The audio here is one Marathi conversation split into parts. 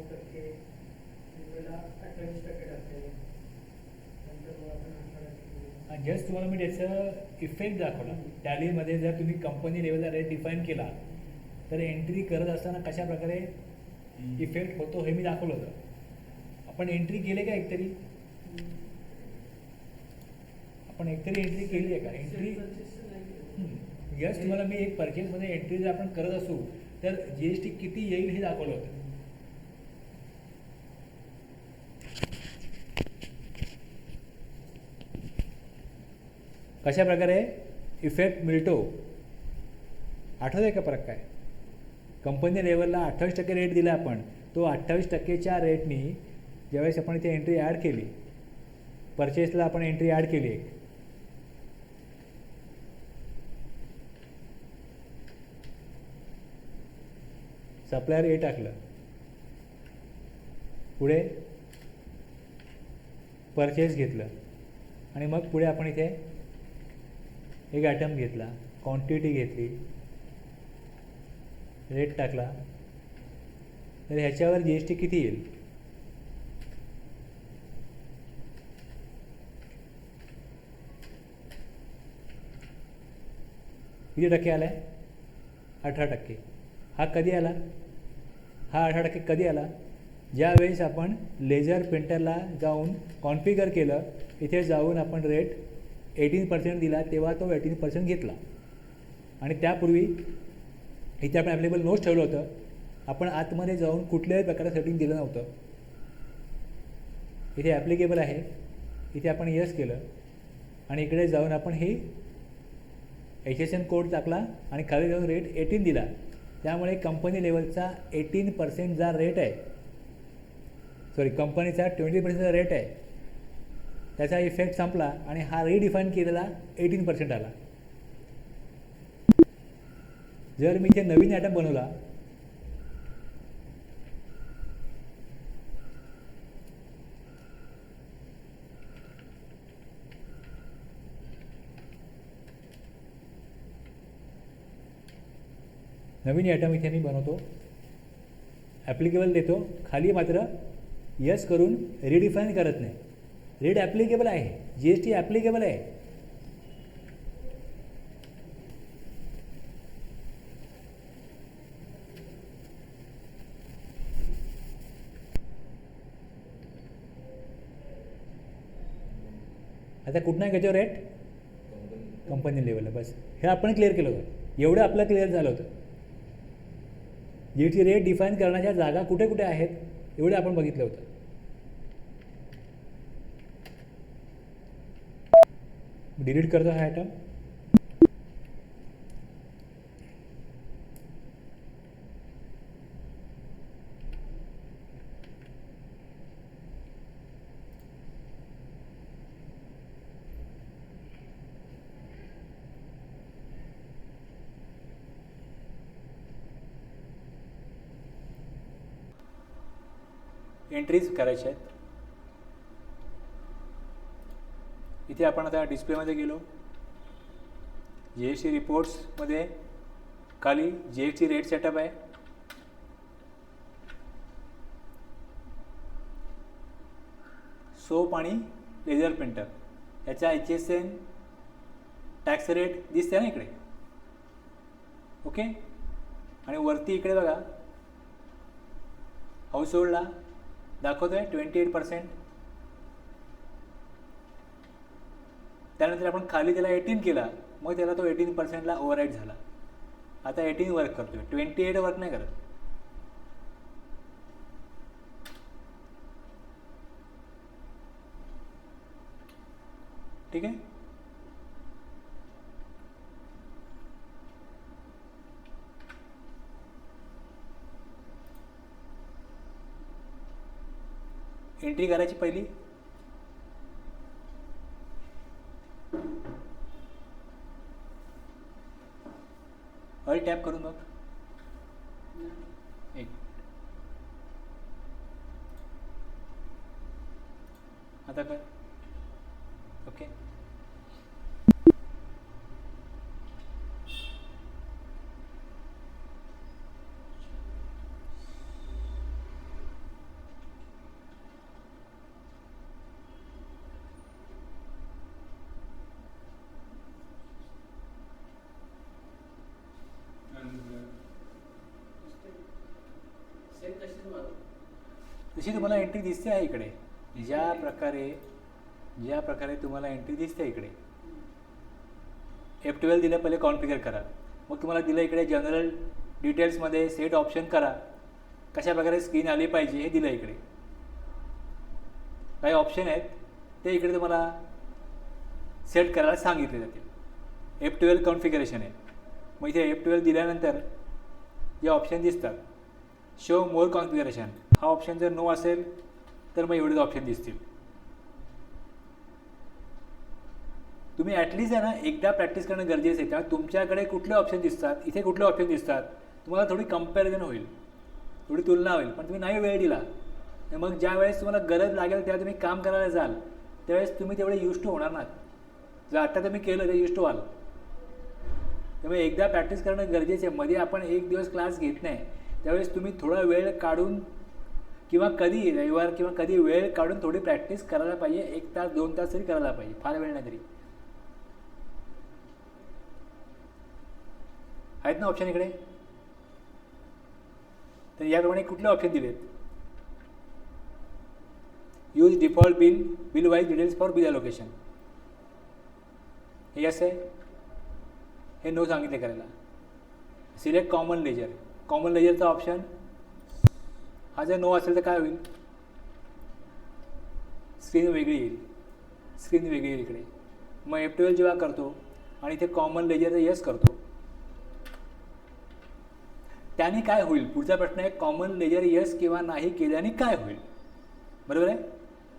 9% मुंबईला 28% टाकते, नंतर मग आपण 18%. जस्ट तुम्हाला मी त्याचं इफेक्ट दाखवला. टॅलीमध्ये जर तुम्ही कंपनी लेवलला रेट डिफाईन केला तर एंट्री करत असताना कशा प्रकारे इफेक्ट होतो हे मी दाखवलं होतं. आपण एंट्री केले का एकतरी? आपण एकतरी एंट्री केली आहे का? एंट्री यस, तुम्हाला मी एक परचेसमध्ये एंट्री जर आपण करत असू तर GST किती येईल हे दाखवलं होतं. कशा प्रकारे इफेक्ट मिळतो आठवत आहे का? फरक काय? कंपनी लेवलला 28% रेट दिला आपण, तो 28%च्या रेटनी ज्यावेळेस आपण इथे एंट्री ॲड केली, परचेसला आपण एंट्री ॲड केली एक, सप्लायर ए टाकलं, पुढे परचेस घेतलं आणि मग पुढे आपण इथे एक आयटम घेतला, क्वांटिटी घेतली, रेट टाकला, तर ह्याच्यावर GST किती येईल? किती टक्के आला आहे? 18%. हा कधी आला? हा 18% कधी आला? ज्यावेळेस आपण लेझर प्रिंटरला जाऊन कॉन्फिगर केलं, इथे जाऊन आपण रेट 18% दिला, तेव्हा तो 18% घेतला. आणि त्यापूर्वी इथे आपण ॲप्लिकेबल नोट्स ठेवलं होतं, आपण आतमध्ये जाऊन कुठल्याही प्रकारचं सेटिंग दिलं नव्हतं. इथे ॲप्लिकेबल आहे, इथे आपण यस केलं आणि इकडे जाऊन आपण ही HSN कोड टाकला आणि खाली जाऊन रेट 18 दिला. त्यामुळे कंपनी लेवलचा 18% जा रेट आहे, सॉरी कंपनीचा 20% रेट आहे, त्याचा इफेक्ट संपला आणि हा रिडिफाईन केलेला 18% आला. जर मी इथे नवीन आयटम बनवला, नवीन आयटम इथे मी बनवतो, ॲप्लिकेबल देतो, खाली मात्र यस करून रिडिफाईन करत नाही. रेट ॲप्लिकेबल आहे, GST ॲप्लिकेबल आहे. आता कुठं घ्यायचं रेट? कंपनी लेवलला. बस हे आपण क्लिअर केलं होतं, एवढं आपलं क्लिअर झालं होतं. GST रेट डिफाईन करण्याच्या जागा कुठे कुठे आहेत एवढे आपण बघितलं होतं. डिलीट करतो हा आयटम. एंट्रीज करायच्या आहेत. इथे आपण आता डिस्प्लेमध्ये गेलो, GST रिपोर्ट्समध्ये खाली GST रेट सेटअप आहे. सोप आणि लेझर प्रिंटर याचा HSN टॅक्स रेट दिसते ना इकडे, ओके. आणि वरती इकडे बघा हाऊसहोल्डला दाखवतो आहे 28%. त्यानंतर आपण खाली त्याला 18 केला, मग त्याला तो 18%ला ओव्हरराईड झाला. आता 18 वर्क करतो आहे, 28 वर्क नाही करत. ठीक आहे. एंट्री करायची पहिली, टॅप करून बघ. एक आता काय, ओके. तशी तुम्हाला एंट्री दिसते आहे इकडे, ज्या प्रकारे तुम्हाला एंट्री दिसते इकडे. F12 दिलं, पहिले कॉन्फिगर करा. मग तुम्हाला दिलं इकडे जनरल डिटेल्समध्ये सेट ऑप्शन करा, कशा प्रकारे स्क्रीन आली पाहिजे हे दिलं इकडे. काही ऑप्शन आहेत ते इकडे तुम्हाला सेट करायला सांगितले जातील. F12 कॉन्फिगरेशन आहे. मग इथे F12 दिल्यानंतर जे ऑप्शन दिसतात, शो मोर कॉन्फिगरेशन, हा ऑप्शन जर नो असेल तर मग एवढेच ऑप्शन दिसतील. तुम्ही ॲटलिस्ट आहे ना एकदा प्रॅक्टिस करणं गरजेचं आहे. त्यामुळे तुमच्याकडे कुठले ऑप्शन दिसतात, इथे कुठले ऑप्शन दिसतात, तुम्हाला थोडी कंपॅरिझन होईल, थोडी तुलना होईल. पण तुम्ही नाही वेळ दिला, मग ज्या वेळेस तुम्हाला गरज लागेल तेव्हा तुम्ही काम करायला जाल, त्यावेळेस तुम्ही तेवढे युज टू होणार नाहीत. जर आत्ता तुम्ही केलं तर युज टू व्हाल. त्यामुळे एकदा प्रॅक्टिस करणं गरजेचं आहे. मध्ये आपण एक दिवस क्लास घेत नाही, त्यावेळेस तुम्ही थोडा वेळ काढून किंवा कधी रविवार किंवा कधी वेळ काढून थोडी प्रॅक्टिस करायला पाहिजे. 1 तास 2 तास तरी करायला पाहिजे, फार वेळ नाही तरी. आहेत ना ऑप्शन इकडे. तर याप्रमाणे कुठले ऑप्शन दिलेत, use default bill wise details for bill allocation, हे यस आहे, हे नो सांगितले करायला. सिलेक्ट कॉमन लेजरचा ऑप्शन हा जर नो असेल तर काय होईल, स्क्रीन वेगळी येईल इकडे. मग F12 जेव्हा करतो आणि इथे कॉमन लेजरचं यस करतो, त्याने काय होईल, पुढचा प्रश्न आहे, कॉमन लेजर यस किंवा नाही केल्याने काय होईल. बरोबर आहे.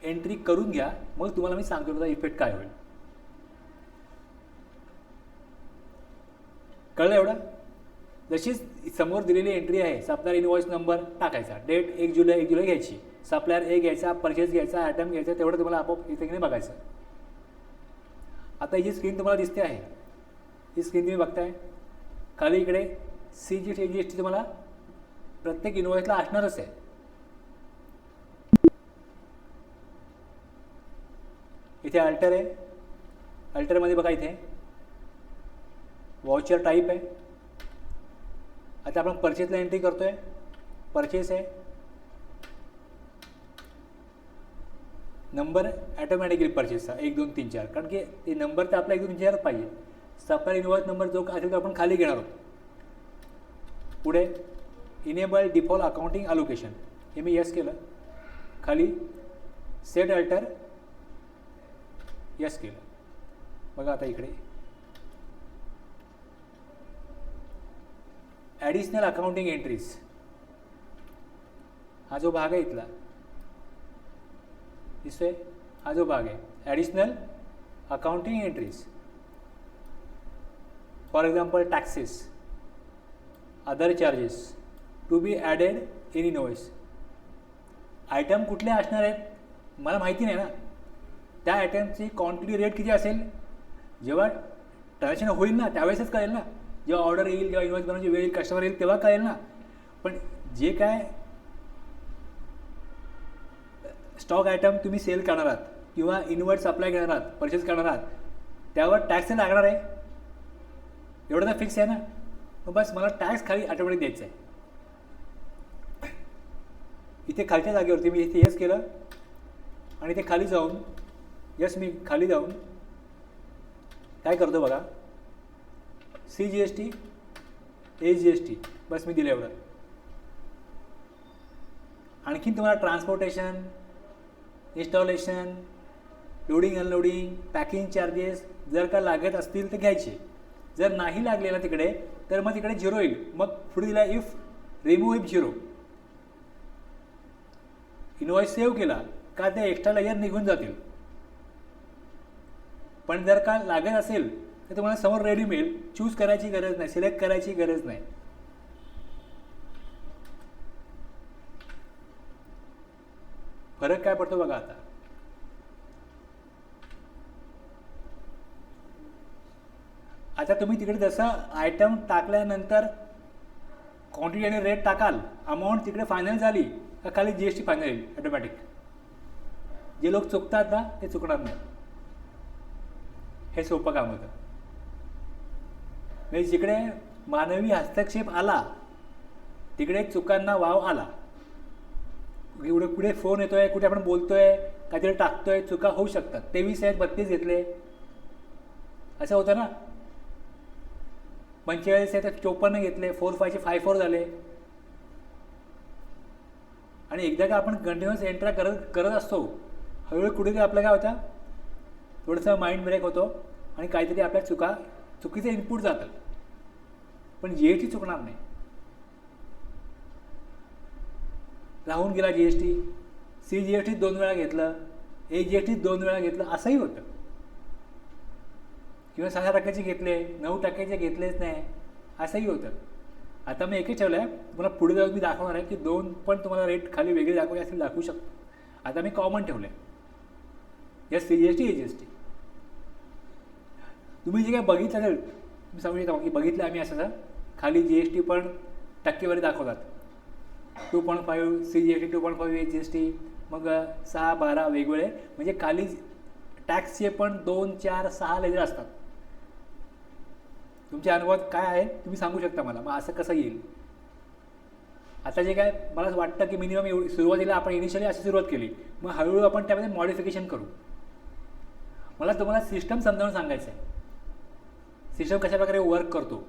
एंट्री करून घ्या, मग तुम्हाला मी सांगतो त्याचा इफेक्ट काय होईल. कळलं एवढं. जशीच समोर दिलेली एंट्री आहे, सप्लायर इनवॉइस नंबर टाकायचा, डेट 1 जुलै घ्यायची, सप्लायर ए घ्यायचा, परचेस घ्यायचा, आयटम घ्यायचा, तेवढं तुम्हाला आपोआप इथे की बघायचं. आता ही जी स्क्रीन तुम्हाला दिसते आहे, ही स्क्रीन तुम्ही बघताय, खाली इकडे CGST तुम्हाला प्रत्येक इनवॉइसला असणारच आहे. इथे अल्टर आहे, अल्टरमध्ये बघा इथे वाउचर टाईप आहे. आता आपण परचेसला एंट्री करतोय, परचेस आहे, नंबर ॲटोमॅटिकली परचेसचा 1 2 3 4, कारण की ते नंबर तर आपला 1 2 3 4 पाहिजे. सप्लायर इनवॉइस नंबर जो असेल तो आपण खाली घेणार आहोत. पुढे इनेबल डिफॉल्ट अकाउंटिंग अलोकेशन, हे मी यस केलं. खाली सेट अल्टर यस केलं. बघा आता इकडे ॲडिशनल अकाउंटिंग एंट्रीज, हा जो भाग आहे इथला दिसतोय, हा जो भाग आहे additional accounting entries, for example taxes, other charges to be added in invoice. Item कुठले असणार आहेत मला माहिती नाही ना, त्या आयटमची क्वांटिटी रेट किती असेल, जेव्हा ट्रान्झॅक्शन होईल ना त्यावेळेसच कळेल ना, जेव्हा ऑर्डर येईल, जेव्हा इनवॉइस बनवायची वेळ येईल, कस्टमर येईल तेव्हा कळेल ना. पण जे काय स्टॉक आयटम तुम्ही सेल करणार आहात किंवा इनवॉइस सप्लाय करणार आहात, परचेस करणार आहात, त्यावर टॅक्स लागणार आहे, एवढं तर फिक्स आहे ना. मग बस मला टॅक्स खाली ऑटोमॅटिक द्यायचा आहे. इथे खालच्या जागेवरती मी इथे यस केलं आणि इथे खाली जाऊन मी खाली जाऊन काय करतो बघा, CGST AGST, बस मी दिलं एवढं. आणखीन तुम्हाला transportation, installation, loading unloading, packing charges जर का लागत असतील तर घ्यायचे. जर नाही लागलेला तिकडे तर मग तिकडे 0 येईल. मग पुढे दिला if remove if 0, invoice save केला का ते एक्स्ट्रा लेयर निघून जातील. पण जर का लागत असेल तर तुम्हाला समोर रेडी मिळेल, चूज करायची गरज नाही, सिलेक्ट करायची गरज नाही. फरक काय पडतो बघा. आता तुम्ही तिकडे जसं आयटम टाकल्यानंतर क्वांटिटी आणि रेट टाकाल, अमाऊंट तिकडे फायनल झाली का खाली GST फायनल येईल ऑटोमॅटिक. जे लोक चुकतात ना ते चुकणार नाही. हे सोपं काम होतं. म्हणजे जिकडे मानवी हस्तक्षेप आला तिकडे चुकांना वाव आला. एवढे पुढे फोन येतोय, कुठे आपण बोलतोय, काहीतरी टाकतोय, चुका होऊ शकतात. 23 आहेत 32 घेतले, असं होतं ना. 45 आहे तर 54 घेतले, 4 5 चे 54 झाले. आणि एकदा का आपण कंटिन्युअस एंट्रा करत असतो, हळूहळू कुठेतरी आपलं काय होतं, थोडंसं माइंड ब्रेक होतो आणि काहीतरी आपल्या चुकीचं इनपुट जातं, पण GST चुकणार नाही. राहून गेला GST, CGST 2 वेळा घेतलं, AGST 2 वेळा घेतलं, असंही होतं. किंवा 6% घेतले, 9% घेतलेच नाही, असंही होतं. आता मी एकच ठेवलं आहे, तुम्हाला पुढे जाऊन मी दाखवणार आहे की 2 पण तुम्हाला रेट खाली वेगळे दाखवायचे असतील दाखवू शकतो. आता मी कॉमन ठेवलं आहे, या CGST AGST. तुम्ही जे काय बघितलं असेल, तुम्ही सांगू शकता की बघितलं आम्ही असं खाली GST पण टक्केवारी दाखवतात, 2.5 CGST, 2.5 AGST, मग 6 12 वेगवेगळे, म्हणजे खाली टॅक्सचे पण 2 4 6 लेजर असतात. तुमच्या अनुभवात काय आहे तुम्ही सांगू शकता मला, मग असं कसं येईल. आता जे काय मला वाटतं की मिनिमम सुरुवातीला आपण इनिशियली अशी सुरुवात केली, मग हळूहळू आपण त्यामध्ये मॉडिफिकेशन करू. मला तुम्हाला सिस्टम समजावून सांगायचं आहे, सिस्टम कशाप्रकारे वर्क करतो,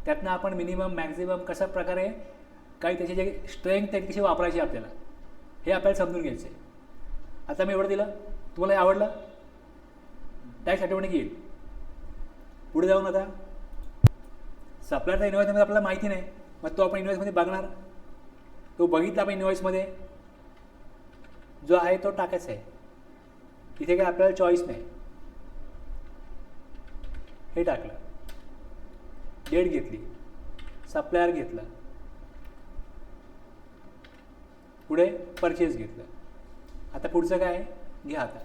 त्यातनं आपण मिनिमम मॅक्झिमम कशा प्रकारे काही त्याचे जे स्ट्रेंथ आहेत कशी वापरायची आपल्याला, हे आपल्याला समजून घ्यायचं आहे. आता मी एवढं दिलं, तुम्हाला हे आवडलं, टॅक्स ऑटोमॅटिक येईल. पुढे जाऊन आता सप्लायरचा इन्व्हॉइसमध्ये आपल्याला माहिती नाही, मग तो आपण इन्व्हॉइसमध्ये बघणार, तो बघितला आपण इन्व्हॉइसमध्ये जो आहे तो टाकायचा आहे. तिथे काय आपल्याला चॉईस नाही. हे टाकलं, डेट घेतली, सप्लायर घेतला, पुढे परचेस घेतलं. आता पुढचं काय घ्या. आता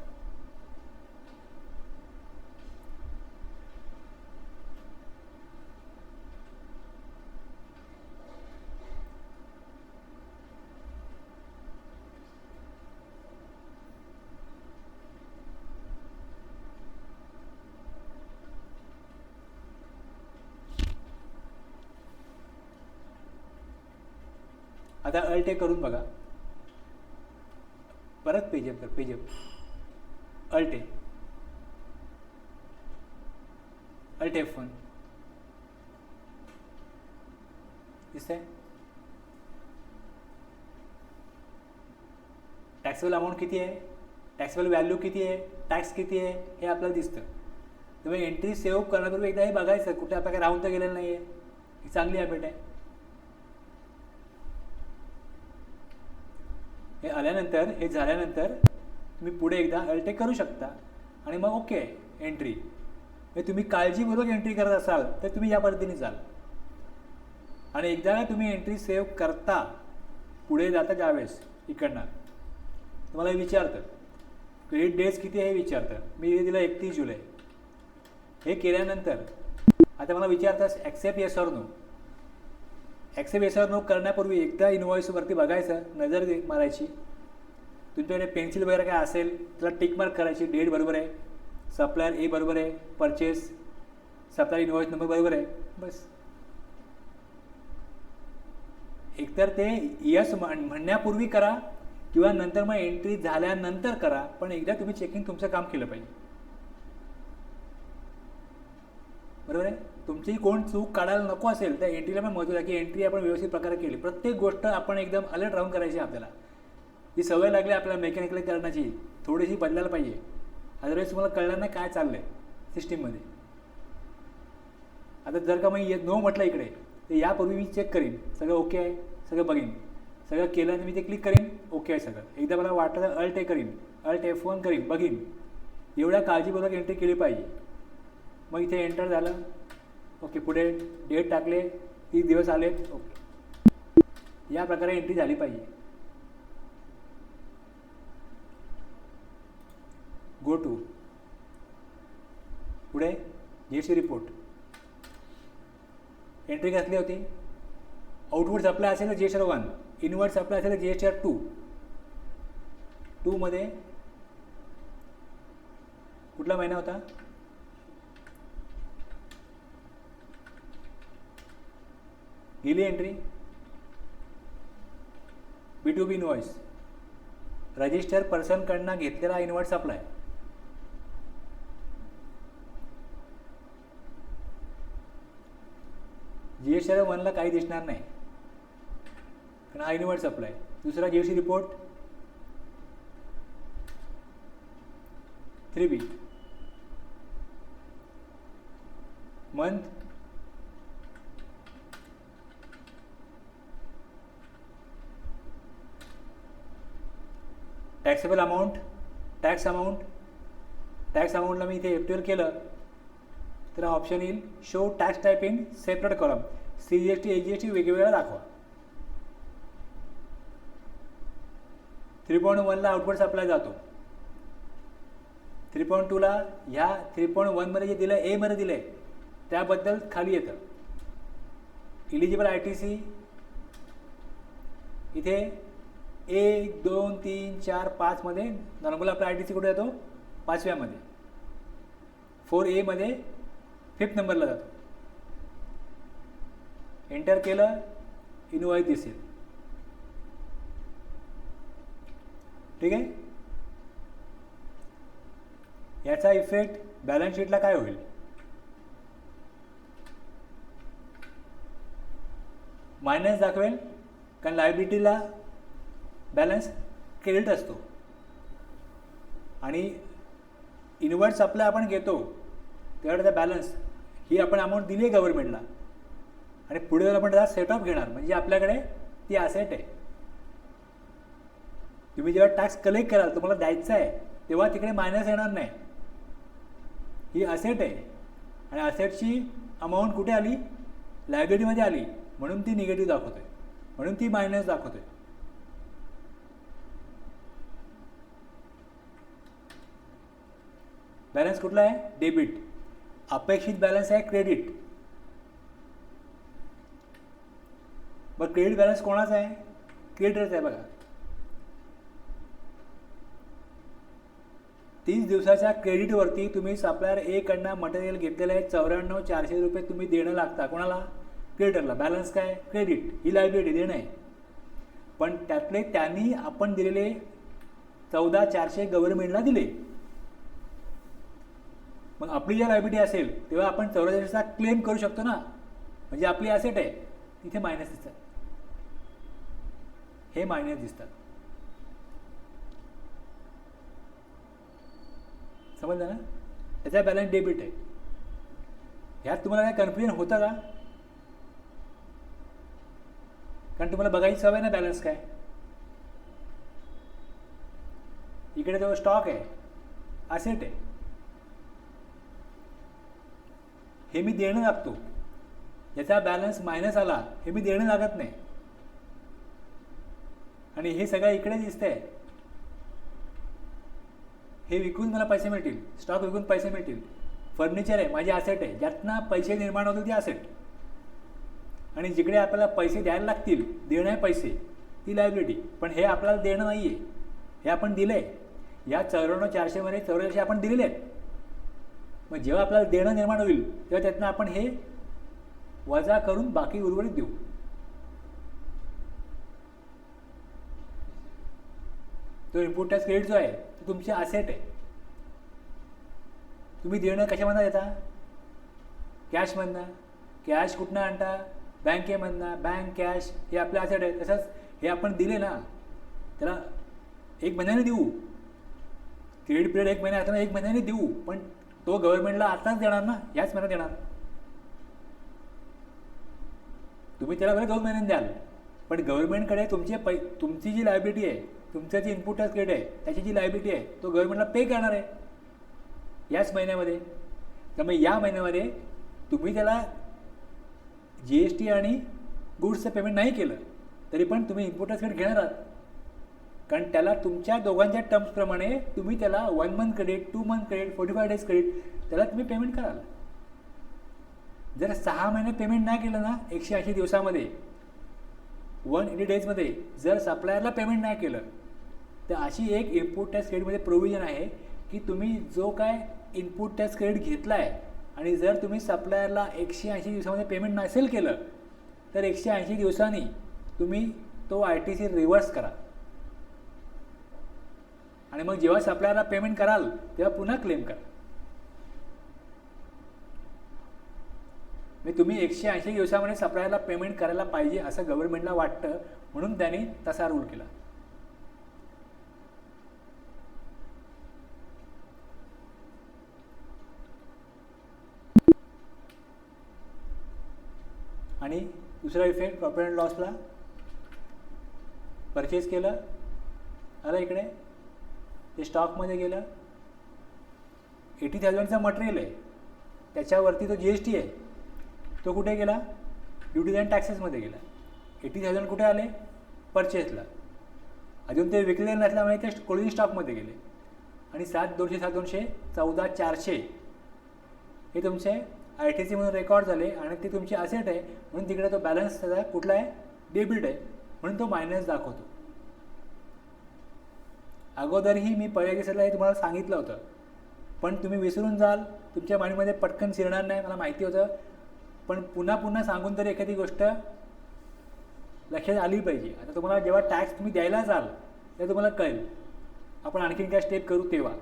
आता अल्ट ए करून बघा, परत पेजअप कर, पेजअप अल्ट ए, अल्ट F1 दिसतंय. टॅक्सेबल अमाऊंट किती आहे, टॅक्सेबल व्हॅल्यू किती आहे, टॅक्स किती आहे, हे आपल्याला दिसतं. त्यामुळे एंट्री सेव्ह करण्यापूर्वी एकदा हे बघायचं कुठे आपल्या काय राहून तर गेलेलं नाही आहे. ही चांगली हॅबिट आहे. हे आल्यानंतर, हे झाल्यानंतर तुम्ही पुढे एकदा अल्ट ए करू शकता आणि मग ओके एंट्री. हे तुम्ही काळजीपूर्वक एंट्री करत असाल तर तुम्ही या पद्धतीने जाल. आणि एकदा तुम्ही एंट्री सेव्ह करता, पुढे जाता ज्यावेळेस इकडनं तुम्हाला विचारतं क्रेडिट डेज किती आहे, हे विचारतं. मी दिलं 31 जुलै. हे केल्यानंतर आता मला विचारतं accept yes or no. Accept yes or no करण्यापूर्वी एकदा इनवॉइसवरती बघायचं, नजर मारायची. तुमच्याकडे पेन्सिल वगैरे काय असेल त्याला टिक मार्क करायची, डेट बरोबर आहे, सप्लायर ए बरोबर आहे, परचेस सप्लायर इनवॉइस नंबर बरोबर आहे, बस. एकतर ते यस म्हणण्यापूर्वी करा किंवा नंतर मग एंट्री झाल्यानंतर करा, पण एकदा तुम्ही चेकिंग तुमचं काम केलं पाहिजे. बरोबर आहे. तुमची कोण चूक काढायला नको असेल तर एंट्रीला पण महत्त्व आहे की एंट्री आपण व्यवस्थित प्रकारे केली. प्रत्येक गोष्ट आपण एकदम अलर्ट राहून करायची. आपल्याला ही सवय लागली आपल्याला मेकॅनिकली करण्याची, थोडीशी बदलायला पाहिजे. अदरवाईज तुम्हाला कळलं नाही काय चाललं आहे सिस्टीममध्ये. आता जर का मी नो म्हटलं इकडे तर यापूर्वी मी चेक करीन सगळं ओके आहे, सगळं बघीन, सगळं केलं तर मी ते क्लिक करीन ओके आहे सगळं. एकदा मला वाटलं तर अल्ट ए करीन, अल्ट F1 करीन, बघीन. एवढ्या काळजीपूर्वक एंट्री केली पाहिजे. मग इथे एंटर झालं, ओके, पुढे डेट टाकले, 30 दिवस आले, ओके. या प्रकारे एंट्री झाली पाहिजे. गो टू पुढे GST रिपोर्ट. एंट्री कसली होती, आउटवर्ड सप्लाय असेल तर GSTR 1, इनवर्ड सप्लाय असेल तर GSTR 2. 2 मध्ये कुठला महिना होता, गेली एंट्री B2B इनवॉइस रजिस्टर पर्सनकडनं घेतलेला इनवर्ट सप्लाय. GST 1ला काही दिसणार नाही कारण हा इनवर्ट सप्लाय. दुसरा GST report 3B month taxable amount tax अमाऊंटला मी इथे FTR केलं तर ऑप्शन येईल show tax type in separate column. CGST AGST वेगवेगळा दाखवा. 3.1ला आउटवर्ड सप्लाय जातो. 3.2ला ह्या 3.1मध्ये जे दिलं ए मध्ये दिलं आहे त्याबद्दल खाली येतं. इलिजिबल ITC इथे 1, 2, 3, 4, 5 मध्ये नॉर्मल आपला ITC कुठे येतो 5व्यामध्ये. 4A मध्ये 5th नंबरला जातो. एंटर केलं इनवॉइस दिसेल. ठीक आहे. याचा इफेक्ट बॅलन्स शीटला काय होईल? मायनस दाखवेल कारण लायबिलिटीला बॅलन्स क्रेडिट असतो आणि इनवर्ट सप्लाय आपण घेतो त्यावेळेला त्या बॅलन्स ही आपण अमाऊंट दिली आहे गव्हर्नमेंटला आणि पुढे जाऊन आपण त्याला सेट ऑफ घेणार म्हणजे आपल्याकडे ती असेट आहे. तुम्ही जेव्हा टॅक्स कलेक्ट कराल तुम्हाला द्यायचं आहे तेव्हा तिकडे मायनस येणार नाही. ही असेट आहे आणि असेटची अमाऊंट कुठे आली लायबिलिटीमध्ये आली म्हणून ती निगेटिव्ह दाखवते म्हणून ती मायनस दाखवते. बॅलन्स कुठला आहे डेबिट. अपेक्षित बॅलन्स आहे क्रेडिट. बरं क्रेडिट बॅलन्स कोणाचा आहे क्रेडिटरचा आहे. बघा 30 दिवसाच्या क्रेडिटवरती तुम्ही सप्लायर ए कडनं मटेरियल घेतलेलं आहे 94,400 रुपये तुम्ही देणं लागता कोणाला क्रेडिटरला. बॅलन्स काय क्रेडिट ही लायबिलिटी देणं आहे पण त्यातले त्यांनी आपण दिलेले 14,400 गव्हर्नमेंटला दिले. मग आपली ज्या लायबिलिटी असेल तेव्हा आपण 14,400चा क्लेम करू शकतो ना म्हणजे आपली ॲसेट आहे. तिथे मायनस दिसतात. हे मायनस दिसतात. समजलं ना. त्याचा बॅलन्स डेबिट आहे. ह्यात तुम्हाला काय कन्फ्युजन होतं का कारण तुम्हाला बघायची सवय ना बॅलन्स काय. इकडे जो स्टॉक आहे असेट आहे हे मी देणं लागतो. याचा बॅलन्स मायनस आला हे मी देणं लागत नाही आणि हे सगळं इकडे दिसतंय. हे विकून मला पैसे मिळतील. स्टॉक विकून पैसे मिळतील. फर्निचर आहे माझी असेट आहे ज्यातनं पैसे निर्माण होतील ती असेट आणि जिकडे आपल्याला पैसे द्यायला लागतील देणं आहे पैसे ती लायबिलिटी. पण हे आपल्याला देणं नाही आहे हे आपण दिलं आहे. या 94,400मध्ये 94,400 आपण दिलेले आहेत. मग जेव्हा आपल्याला देणं निर्माण होईल तेव्हा त्यातनं आपण हे वजा करून बाकी उर्वरित देऊ. तो इनपुट टॅक्स क्रेडिट जो आहे तो तुमची असेट आहे. तुम्ही देणं कशामधनं देता कॅशमधनं. कॅश कुठनं आणता बँकेमधनं. बँक कॅश हे आपलं असेट आहे. तसंच हे आपण दिले ना त्याला 1 महिन्याने देऊ. क्रेडिट पिरियड 1 महिना असताना 1 महिन्याने देऊ पण तो गव्हर्नमेंटला आताच देणार ना याच महिन्यात देणार. तुम्ही त्याला बरं 2 महिन्याने द्याल पण गव्हर्नमेंटकडे तुमची जी लायबिलिटी आहे तुमचं जे इनपुट टॅक्स क्रेडिट आहे त्याची जी लायबिलिटी आहे तो गव्हर्नमेंटला पे करणार आहे याच महिन्यामध्ये. त्यामुळे या महिन्यामध्ये तुम्ही त्याला GST आणि गुड्सचं पेमेंट नाही केलं तरी पण तुम्ही इनपुट टॅक्स क्रेडिट घेणार आहात कारण त्याला तुमच्या दोघांच्या टर्म्सप्रमाणे तुम्ही त्याला 1 month credit 2 month credit 45 days credit त्याला तुम्ही पेमेंट कराल. जर 6 महिने पेमेंट नाही केलं ना 180 दिवसामध्ये 180 डेजमध्ये जर सप्लायरला पेमेंट नाही केलं तर अशी एक इनपुट टॅक्स क्रेडिटमध्ये प्रोव्हिजन आहे की तुम्ही जो काय इनपुट टॅक्स क्रेडिट घेतला आहे आणि जर तुम्ही सप्लायरला 180 दिवसामध्ये पेमेंट नसेल केलं तर 180 दिवसांनी तुम्ही तो ITC रिव्हर्स करा. आणि मग जेव्हा सप्लायरला पेमेंट कराल तेव्हा पुन्हा क्लेम करा. म्हणजे तुम्ही 180 दिवसामध्ये सप्लायरला पेमेंट करायला पाहिजे असं गव्हर्नमेंटला वाटतं, म्हणून त्यांनी तसा रूल केला. आणि दुसरा इफेक्ट प्रॉफिट अँड लॉसला, परचेस केलं आलं इकडे, ते स्टॉकमध्ये गेलं, 80,000चा मटेरियल आहे, त्याच्यावरती तो GST आहे, तो कुठे गेला, ड्युटीज अँड टॅक्सेसमध्ये गेला. 80,000 कुठे आले, परचेसला. अजून ते विकले नसल्यामुळे ते क्लोजिंग स्टॉकमध्ये गेले. आणि 7,200 7,200 14,400 हे तुमचे ITC म्हणून रेकॉर्ड झाले आणि ते तुमची असेट आहे, म्हणून तिकडे तो बॅलन्स त्याचा कुठला आहे, डेबिट आहे, म्हणून तो मायनस दाखवतो. अगोदरही मी पहिल्या केसला हे तुम्हाला सांगितलं होतं, पण तुम्ही विसरून जाल, तुमच्या माइंडमध्ये पटकन शिरणार नाही, मला माहिती होतं. पण पुन्हा पुन्हा सांगून तरी एखादी गोष्ट लक्षात आली पाहिजे. आता तुम्हाला जेव्हा टॅक्स तुम्ही द्यायला जाल तेव्हा तुम्हाला कळेल, आपण आणखीन काय स्टेप करू तेव्हा.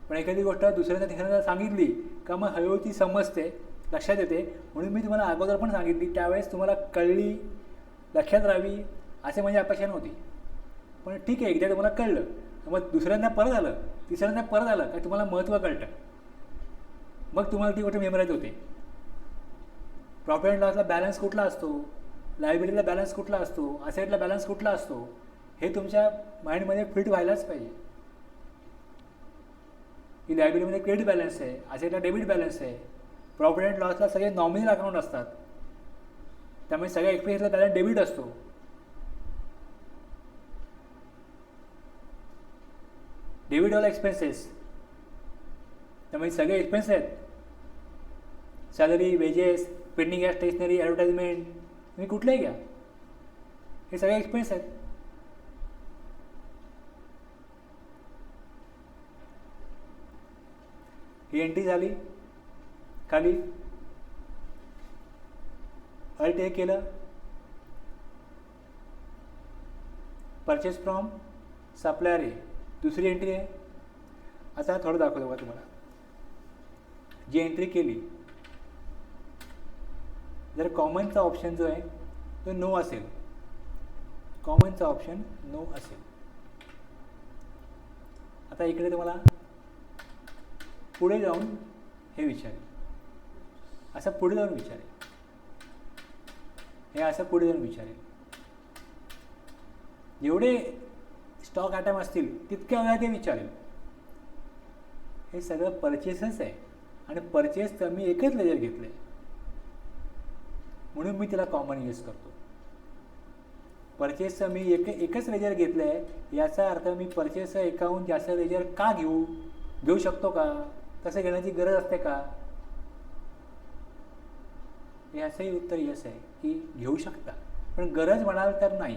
पण एखादी गोष्ट दुसऱ्यांदा तिसऱ्यांदा सांगितली का मग हळूहळू ती समजते, लक्षात येते. म्हणून मी तुम्हाला अगोदर पण सांगितली, त्यावेळेस तुम्हाला कळली, लक्षात राहावी असे म्हणजे अपेक्षा नव्हती. पण ठीक आहे, एकदा तुम्हाला कळलं, मग दुसऱ्यांदा परत आलं, तिसऱ्यांदा परत आलं का तुम्हाला महत्त्व कळतं, मग तुम्हाला ती गोष्ट मेमराईज होते. प्रॉफिट अँड लॉसला बॅलन्स कुठला असतो, लायबिलिटीला बॅलन्स कुठला असतो, असेटला बॅलन्स कुठला असतो, हे तुमच्या माइंडमध्ये फिट व्हायलाच पाहिजे. की लायबिलिटीमध्ये क्रेडिट बॅलन्स आहे, असेटला डेबिट बॅलन्स आहे. प्रॉफिट अँड लॉसला सगळे नॉमिनल अकाउंट असतात, त्यामुळे सगळ्या एक्सपेन्सेसला बॅलन्स डेबिट असतो. डेबिट ऑल एक्सपेन्सेस, त्यामुळे सगळे एक्सपेन्स आहेत, salary, wages, pending gas, stationery, advertisement, तुम्ही कुठलेही घ्या, हे सगळे एक्सपेन्स आहेत. ही एंट्री झाली खाली, अल्ट हे केलं, परचेस फ्रॉम सप्लायर आहे, दुसरी एंट्री आहे. आता थोडं दाखवतो बघा तुम्हाला, जी एंट्री केली, जर कॉमनचा ऑप्शन जो आहे तो नो असेल, कॉमनचा ऑप्शन नो असेल. आता इकडे तुम्हाला पुढे जाऊन हे विचारेल, असं पुढे जाऊन विचारेल, हे असं पुढे जाऊन विचारेल. जेवढे स्टॉक आयटम असतील तितक्या वेळा ते विचारेल. हे सगळं परचेसच आहे आणि परचेसचं मी एकच लेजर घेतलं आहे, म्हणून मी त्याला कॉमन यूज करतो. परचेसचं मी एकच लेजर घेतलं आहे, याचा अर्थ मी परचेसचं एकाहून जास्त लेजर का घेऊ शकतो का, तसं घेण्याची गरज असते का. याचंही उत्तर यस आहे की घेऊ शकता, पण गरज म्हणाल तर नाही.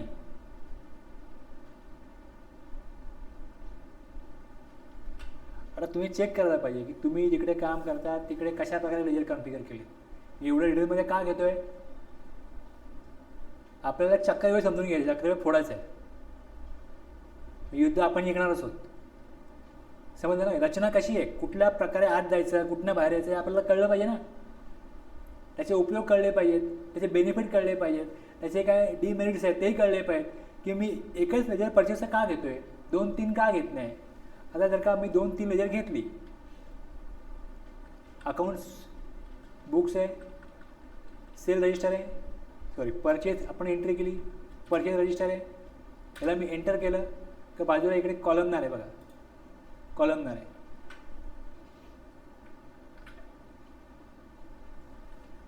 आता तुम्ही चेक करायला पाहिजे की तुम्ही जिकडे काम करता तिकडे कशा प्रकारे लेजर कॉन्फिगर केले. एवढं डिटेलमध्ये का घेतोय, आपल्याला चक्कर वेळ समजून घ्यायचं, चक्कर वेळ फोडायचं आहे. युद्ध आपण जिंकणारच आहोत, समजलं ना. रचना कशी आहे, कुठल्या प्रकारे आत जायचं, कुठनं बाहेर यायचं, आपल्याला कळलं पाहिजे ना. त्याचे उपयोग कळले पाहिजेत, त्याचे बेनिफिट कळले पाहिजेत, त्याचे काय डिमेरिट्स आहेत तेही कळले पाहिजेत. की मी एकच लेजर परचेस का घेतोय, 2-3 का घेत नाही. आता जर का मी 2-3 लेजर घेतली, अकाउंट्स बुक्स आहे, सेल रजिस्टर आहे, सॉरी परचेस आपण एंट्री केली, परचेस रजिस्टर आहे, याला मी एंटर केलं तर बाजूला इकडे कॉलमनार आहे बघा, कॉलमनार आहे.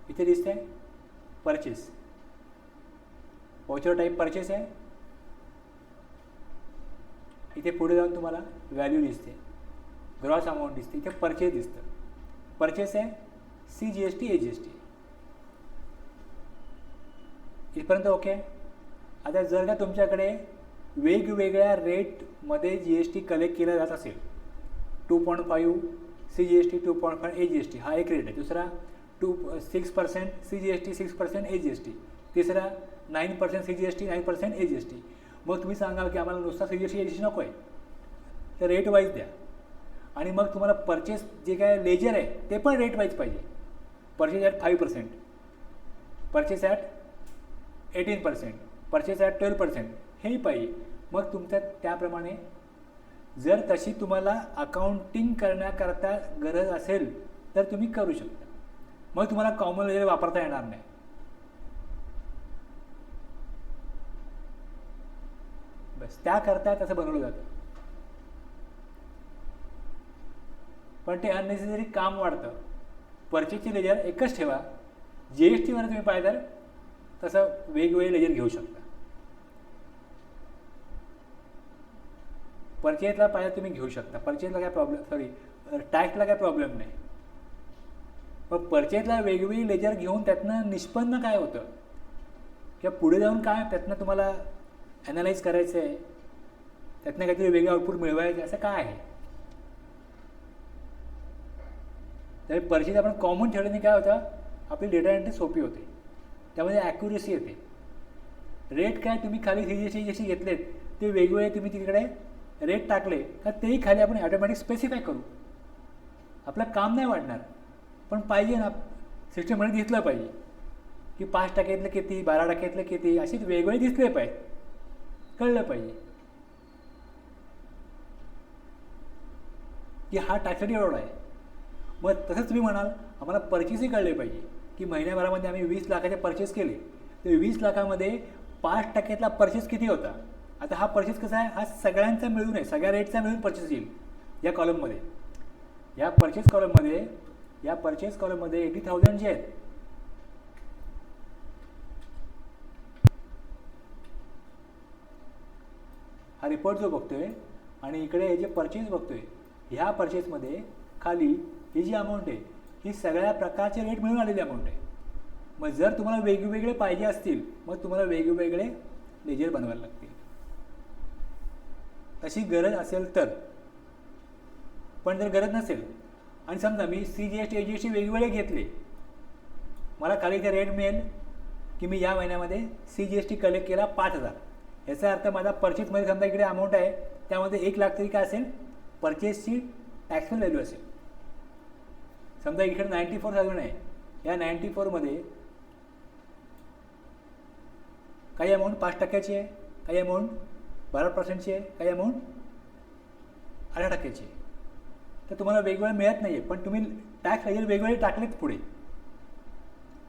इथे दिसते परचेस, वाउचर टाईप परचेस आहे. इथे पुढे जाऊन तुम्हाला व्हॅल्यू दिसते, ग्रॉस अमाऊंट दिसते, इथे परचेस दिसतं. परचेस आहे CGST AGST, इथपर्यंत ओके. आता जर का तुमच्याकडे वेगवेगळ्या रेटमध्ये GST कलेक्ट केला जात असेल, 2.5 CGST, 2.5 AGST हा एक रेट आहे. दुसरा 6% CGST, 6% AGST. तिसरा 9% CGST, 9% AGST. मग तुम्ही सांगाल की आम्हाला नुसता सीजीएसटी एजीसी नको आहे, तर रेट वाईज द्या. आणि मग तुम्हाला परचेस जे काय लेजर आहे ते पण रेट वाईज पाहिजे. Purchase at 5%, purchase at 18%, purchase at 12%, हेही पाहिजे. मग तुमच्या त्याप्रमाणे जर तशी तुम्हाला अकाउंटिंग करण्याकरता गरज असेल तर तुम्ही करू शकता. मग तुम्हाला कॉमन लेजर वापरता येणार नाही. बस त्याकरता तसं बनवलं जातं. पण ते अननेसेसरी काम वाढतं. परचेसची लेजर एकच ठेवा. जीएसटीवर तुम्ही पाहिजे तर तसं वेगवेगळे लेजर घेऊ शकता. परचेसला पाहिजे तुम्ही घेऊ शकता. परचेसला काय प्रॉब्लेम, टॅक्सला काय प्रॉब्लेम नाही. पण परचेसला वेगवेगळी लेजर घेऊन त्यातनं निष्पन्न काय होतं किंवा पुढे जाऊन काय त्यातनं तुम्हाला ॲनालाइज करायचं आहे, त्यातनं काहीतरी वेगळं आउटपुट मिळवायचं असं काय आहे. त्यामुळे परचेस आपण कॉमन ठेवल्याने काय होतं, आपली डेटा एंट्री सोपी होते, त्यामध्ये ॲक्युरेसी येते. रेट काय तुम्ही खाली सीजीएसटी जशी घेतलेत ते वेगवेगळे तुम्ही तिकडे रेट टाकले का तेही खाली आपण ॲटोमॅटिक स्पेसिफाय करू. आपलं काम नाही वाढणार. पण पाहिजे ना, सिस्टममध्ये दिसलं पाहिजे की 5% किती, 12% किती, असे वेगवेगळे दिसले पाहिजे, कळलं पाहिजे की हा टॅक्ससाठी एवढा आहे. मग तसंच तुम्ही म्हणाल आम्हाला परचेसही कळले पाहिजे की महिन्याभरामध्ये आम्ही 20 लाखाचे परचेस केले, तर 20 लाखामध्ये 5%ला परचेस किती होता. आता हा परचेस कसा आहे, हा सगळ्यांचा मिळून आहे, सगळ्या रेटचा मिळून परचेस येईल या कॉलममध्ये. या परचेस कॉलममध्ये 80,000 जे आहेत, हा रिपोर्ट जो बघतोय आणि इकडे हे जे परचेस बघतोय, ह्या परचेसमध्ये खाली ही जी अमाऊंट आहे ही सगळ्या प्रकारचे रेट मिळून आलेली अमाऊंट आहे. मग जर तुम्हाला वेगवेगळे पाहिजे असतील मग तुम्हाला वेगवेगळे लेजर बनवायला लागतील, तशी गरज असेल तर. पण जर गरज नसेल आणि समजा मी सीजीएसटी एजीएसटी वेगवेगळे घेतले, मला खाली इथे रेट मिळेल की मी या महिन्यामध्ये सीजीएसटी कलेक्ट केला 5,000. याचा अर्थ माझा परचेसमध्ये समजा इकडे अमाऊंट आहे त्यामध्ये 1 लाख तरी काय असेल, परचेसची टॅक्सफुल व्हॅल्यू असेल. समजा इकडे 94,000 आहे, या 94मध्ये काही अमाऊंट 5% आहे, काही अमाऊंट 12%ची आहे, काही अमाऊंट 18%ची आहे. तर तुम्हाला वेगवेगळे मिळत नाही आहे, पण तुम्ही टॅक्स लेजर वेगवेगळे टाकलेत पुढे.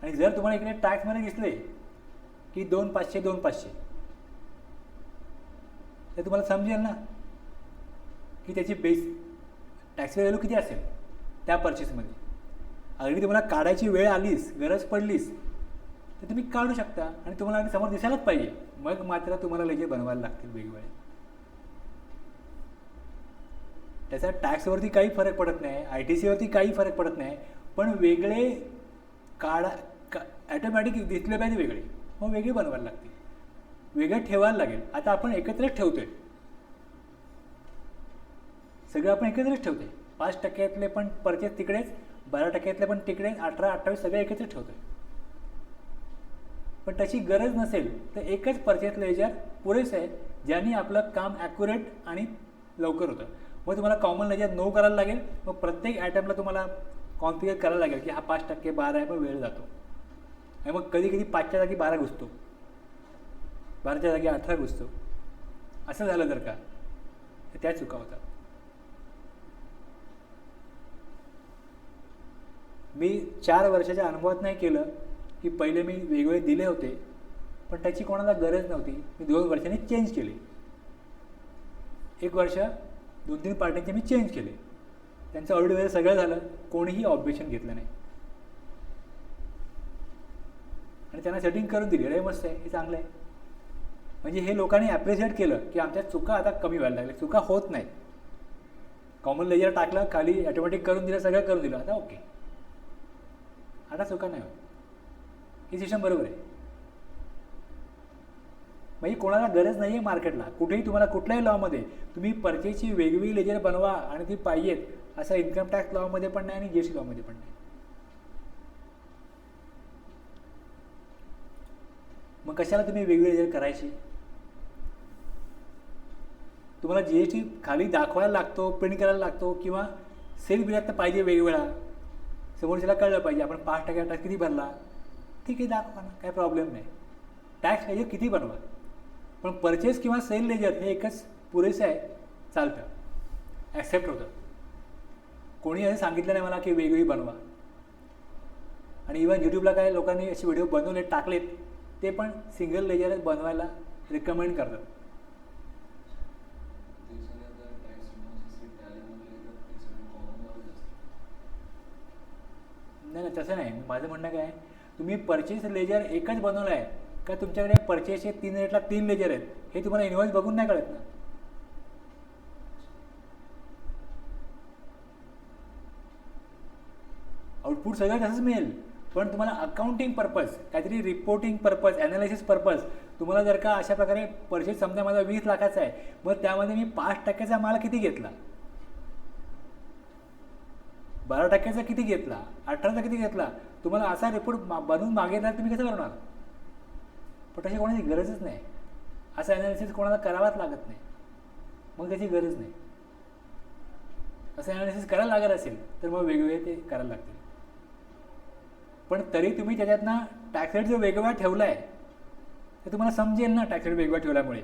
आणि जर तुम्हाला इकडे टॅक्समध्ये दिसले की 2,500 2,500, तर तुम्हाला समजेल ना की त्याची बेस टॅक्स व्हॅल्यू किती असेल त्या परचेसमध्ये. अगदी तुम्हाला काढायची वेळ आलीस, गरज पडलीस तर तुम्ही काढू शकता आणि तुम्हाला अगदी समोर दिसायलाच पाहिजे. मग मात्र तुम्हाला लेजर बनवायला लागतील वेगवेगळे. त्याचा टॅक्सवरती काही फरक पडत नाही, ITCवरती काही फरक पडत नाही, पण वेगळे ॲटोमॅटिक दिसले पाहिजे वेगळे, मग वेगळे बनवायला लागतील, वेगळे ठेवायला लागेल. आता आपण एकत्रच ठेवतोय, सगळं आपण एकत्रच ठेवतोय. 5%तले पण परचेस तिकडेच, 12%तले पण तिकडेच, 18, 28 सगळे एकत्र ठेवतोय. पण तशी गरज नसेल तर एकच परचेस लेजर पुरेसं आहे, ज्याने आपलं काम ॲक्युरेट आणि लवकर होतं. मग तुम्हाला कॉमन लेजर नो करायला लागेल, मग प्रत्येक आयटमला तुम्हाला कॉन्फिगर करायला लागेल की हा 5% 12 आहे, मग वेळ जातो. आणि मग कधी कधी 5च्या जागी 12 घुसतो, 12च्या जागी 18 घुसतो. असं झालं जर का, तर त्या चुका होतात. मी 4 वर्षाच्या अनुभवात नाही केलं की पहिले मी वेगवेगळे दिले होते, पण त्याची कोणाला गरज नव्हती. मी 2 वर्षांनी चेंज केले. 1 वर्ष 2-3 पार्टींचे मी चेंज केले. त्यांचं ऑडिट वगैरे सगळं झालं, कोणीही ऑब्जेक्शन घेतलं नाही आणि त्यांना सेटिंग करून दिली. अरे मस्त आहे, हे चांगलं आहे. म्हणजे हे लोकांनी ॲप्रिशिएट केलं की आमच्या चुका आता कमी व्हायला लागल्या, चुका होत नाहीत. कॉमन लेजर टाकलं, खाली ऑटोमॅटिक करून दिलं, सगळं करून दिलं, आता ओके, आता चुका नाही होत. ही सिस्टम बरोबर आहे. म्हणजे कोणाला गरज नाही आहे मार्केटला. कुठेही तुम्हाला कुठल्याही लॉमध्ये तुम्ही परचेसची वेगवेगळी लेजर बनवा आणि ती पाहिजेत असं इन्कम टॅक्स लॉमध्ये पण नाही आणि GST लॉमध्ये पण नाही. मग कशाला तुम्ही वेगवेगळी लेजर करायची. तुम्हाला जी एस टी खाली दाखवायला लागतो, प्रिंट करायला लागतो, किंवा सेल बिलात तर पाहिजे वेगवेगळा, समोरच्याला कळलं पाहिजे आपण 5% टॅक्स किती भरला. ठीक आहे, दाखवा ना, काय प्रॉब्लेम नाही. टॅक्स लेजर किती बनवा, पण परचेस किंवा सेल लेजर हे एकच पुरेसे आहे, चालतं, ॲक्सेप्ट होतं. कोणी असं सांगितलं नाही मला की वेगवेगळी बनवा. आणि इव्हन यूट्यूबला काय लोकांनी असे व्हिडिओ बनवले टाकलेत, ते पण सिंगल लेजरच बनवायला रिकमेंड करतात. नाही नाही, तसं नाही. माझं म्हणणं काय, तुम्ही परचेस लेजर एकच बनवलं आहे का तुमच्याकडे परचेसचे 3 रेटला 3 लेजर आहेत, हे तुम्हाला इनव्हॉइस बघून नाही कळत ना. आउटपुट सगळं तसंच मिळेल, पण तुम्हाला अकाउंटिंग पर्पज, काहीतरी रिपोर्टिंग पर्पज, ॲनालिसिस पर्पज, तुम्हाला जर का अशा प्रकारे परचेस समजा माझा 20 लाखाचा आहे, मग त्यामध्ये मी 5% माल किती घेतला, 12% किती घेतला, 18% किती घेतला, तुम्हाला असा रिपोर्ट बनवून मागितला तुम्ही कसं करणार. पण तशी कोणाची गरजच नाही. असं ॲनालिसिस कोणाला करावाच लागत नाही, मग त्याची गरज नाही. असं ॲनालिसिस करायला लागत असेल तर मग वेगवेगळे ते करायला लागतील. पण तरी तुम्ही त्याच्यातनं टॅक्स रेट जो वेगवेगळा ठेवला आहे ते तुम्हाला समजेल ना. टॅक्स रेट वेगवेगळा ठेवल्यामुळे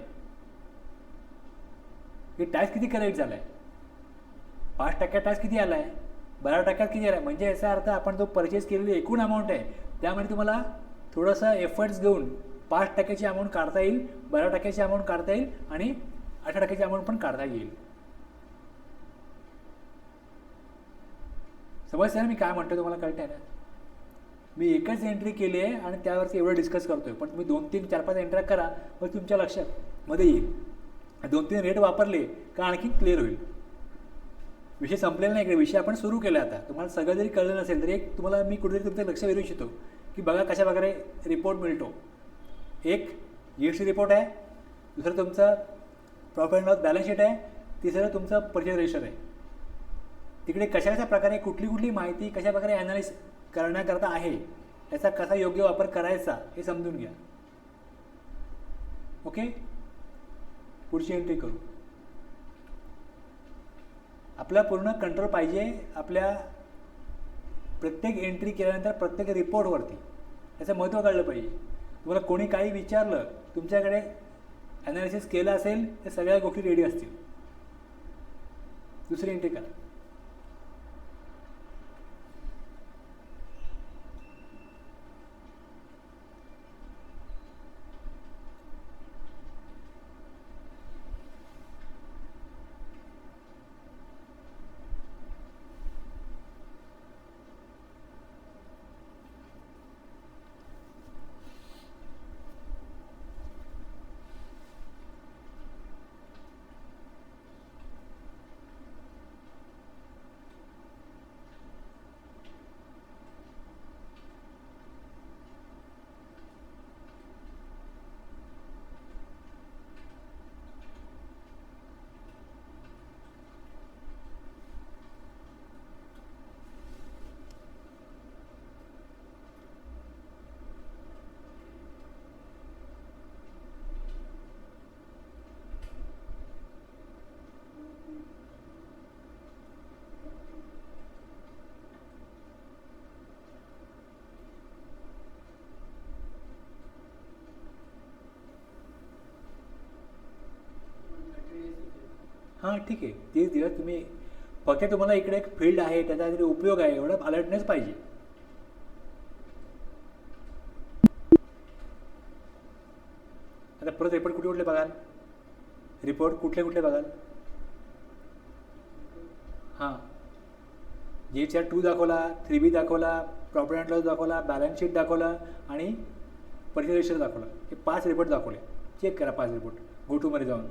की टॅक्स किती कलेक्ट झाला आहे, 5% टॅक्स किती आला आहे, 12% किती आला आहे. म्हणजे याचा अर्थ आपण जो परचेस केलेली एकूण अमाऊंट आहे त्यामध्ये तुम्हाला थोडंसं एफर्ट्स घेऊन 5%ची अमाऊंट काढता येईल, 12%ची अमाऊंट काढता येईल, आणि 18%ची अमाऊंट पण काढता येईल. समजतं ना मी काय म्हणतो, तुम्हाला कळतं आहे ना. मी एकच एंट्री केली आहे आणि त्यावरती एवढं डिस्कस करतोय, पण तुम्ही 2, 3, 4, 5 एंट्र्या करा, मग तुमच्या लक्षात मध्ये येईल. 2-3 रेट वापरले का आणखी क्लिअर होईल. विषय संपलेला नाही, इकडे विषय आपण सुरू केला. आता तुम्हाला सगळं जरी कळलं नसेल तरी एक तुम्हाला मी कुठेतरी तुमचं लक्ष वेधू इच्छितो की बघा कशा प्रकारे रिपोर्ट मिळतो. एक GST रिपोर्ट आहे, दुसरं तुमचं profit and loss balance sheet आहे, तिसरं तुमचं परचेस रजिस्टर आहे. तिकडे कशा प्रकारे कुठली माहिती कशा प्रकारे ॲनालिस करण्याकरता आहे, याचा कसा योग्य वापर करायचा हे समजून घ्या. ओके, पुढची एंट्री करू. आपला पूर्ण कंट्रोल पाहिजे आपल्या प्रत्येक एंट्री केल्यानंतर प्रत्येक रिपोर्टवरती. त्याचं महत्त्व कळलं पाहिजे. तुम्हाला कोणी काही विचारलं, तुमच्याकडे ॲनालिसिस केलं असेल तर सगळ्या गोष्टी रेडी असतील. दुसरी एंट्री करा. हां ठीक आहे, तेच दिवस तुम्ही फक्त तुम्हाला इकडे एक फील्ड आहे, त्याचा काहीतरी उपयोग आहे, एवढं अलर्टनेस पाहिजे. आता परत रिपोर्ट कुठले बघाल, रिपोर्ट कुठले बघाल. हां, GST 2 दाखवला, 3B दाखवला, प्रॉफिट अँड लॉस दाखवला, बॅलन्स शीट दाखवला, आणि परचेस रजिस्टर दाखवला. हे 5 रिपोर्ट दाखवले. चेक करा 5 रिपोर्ट गो टूमध्ये जाऊन.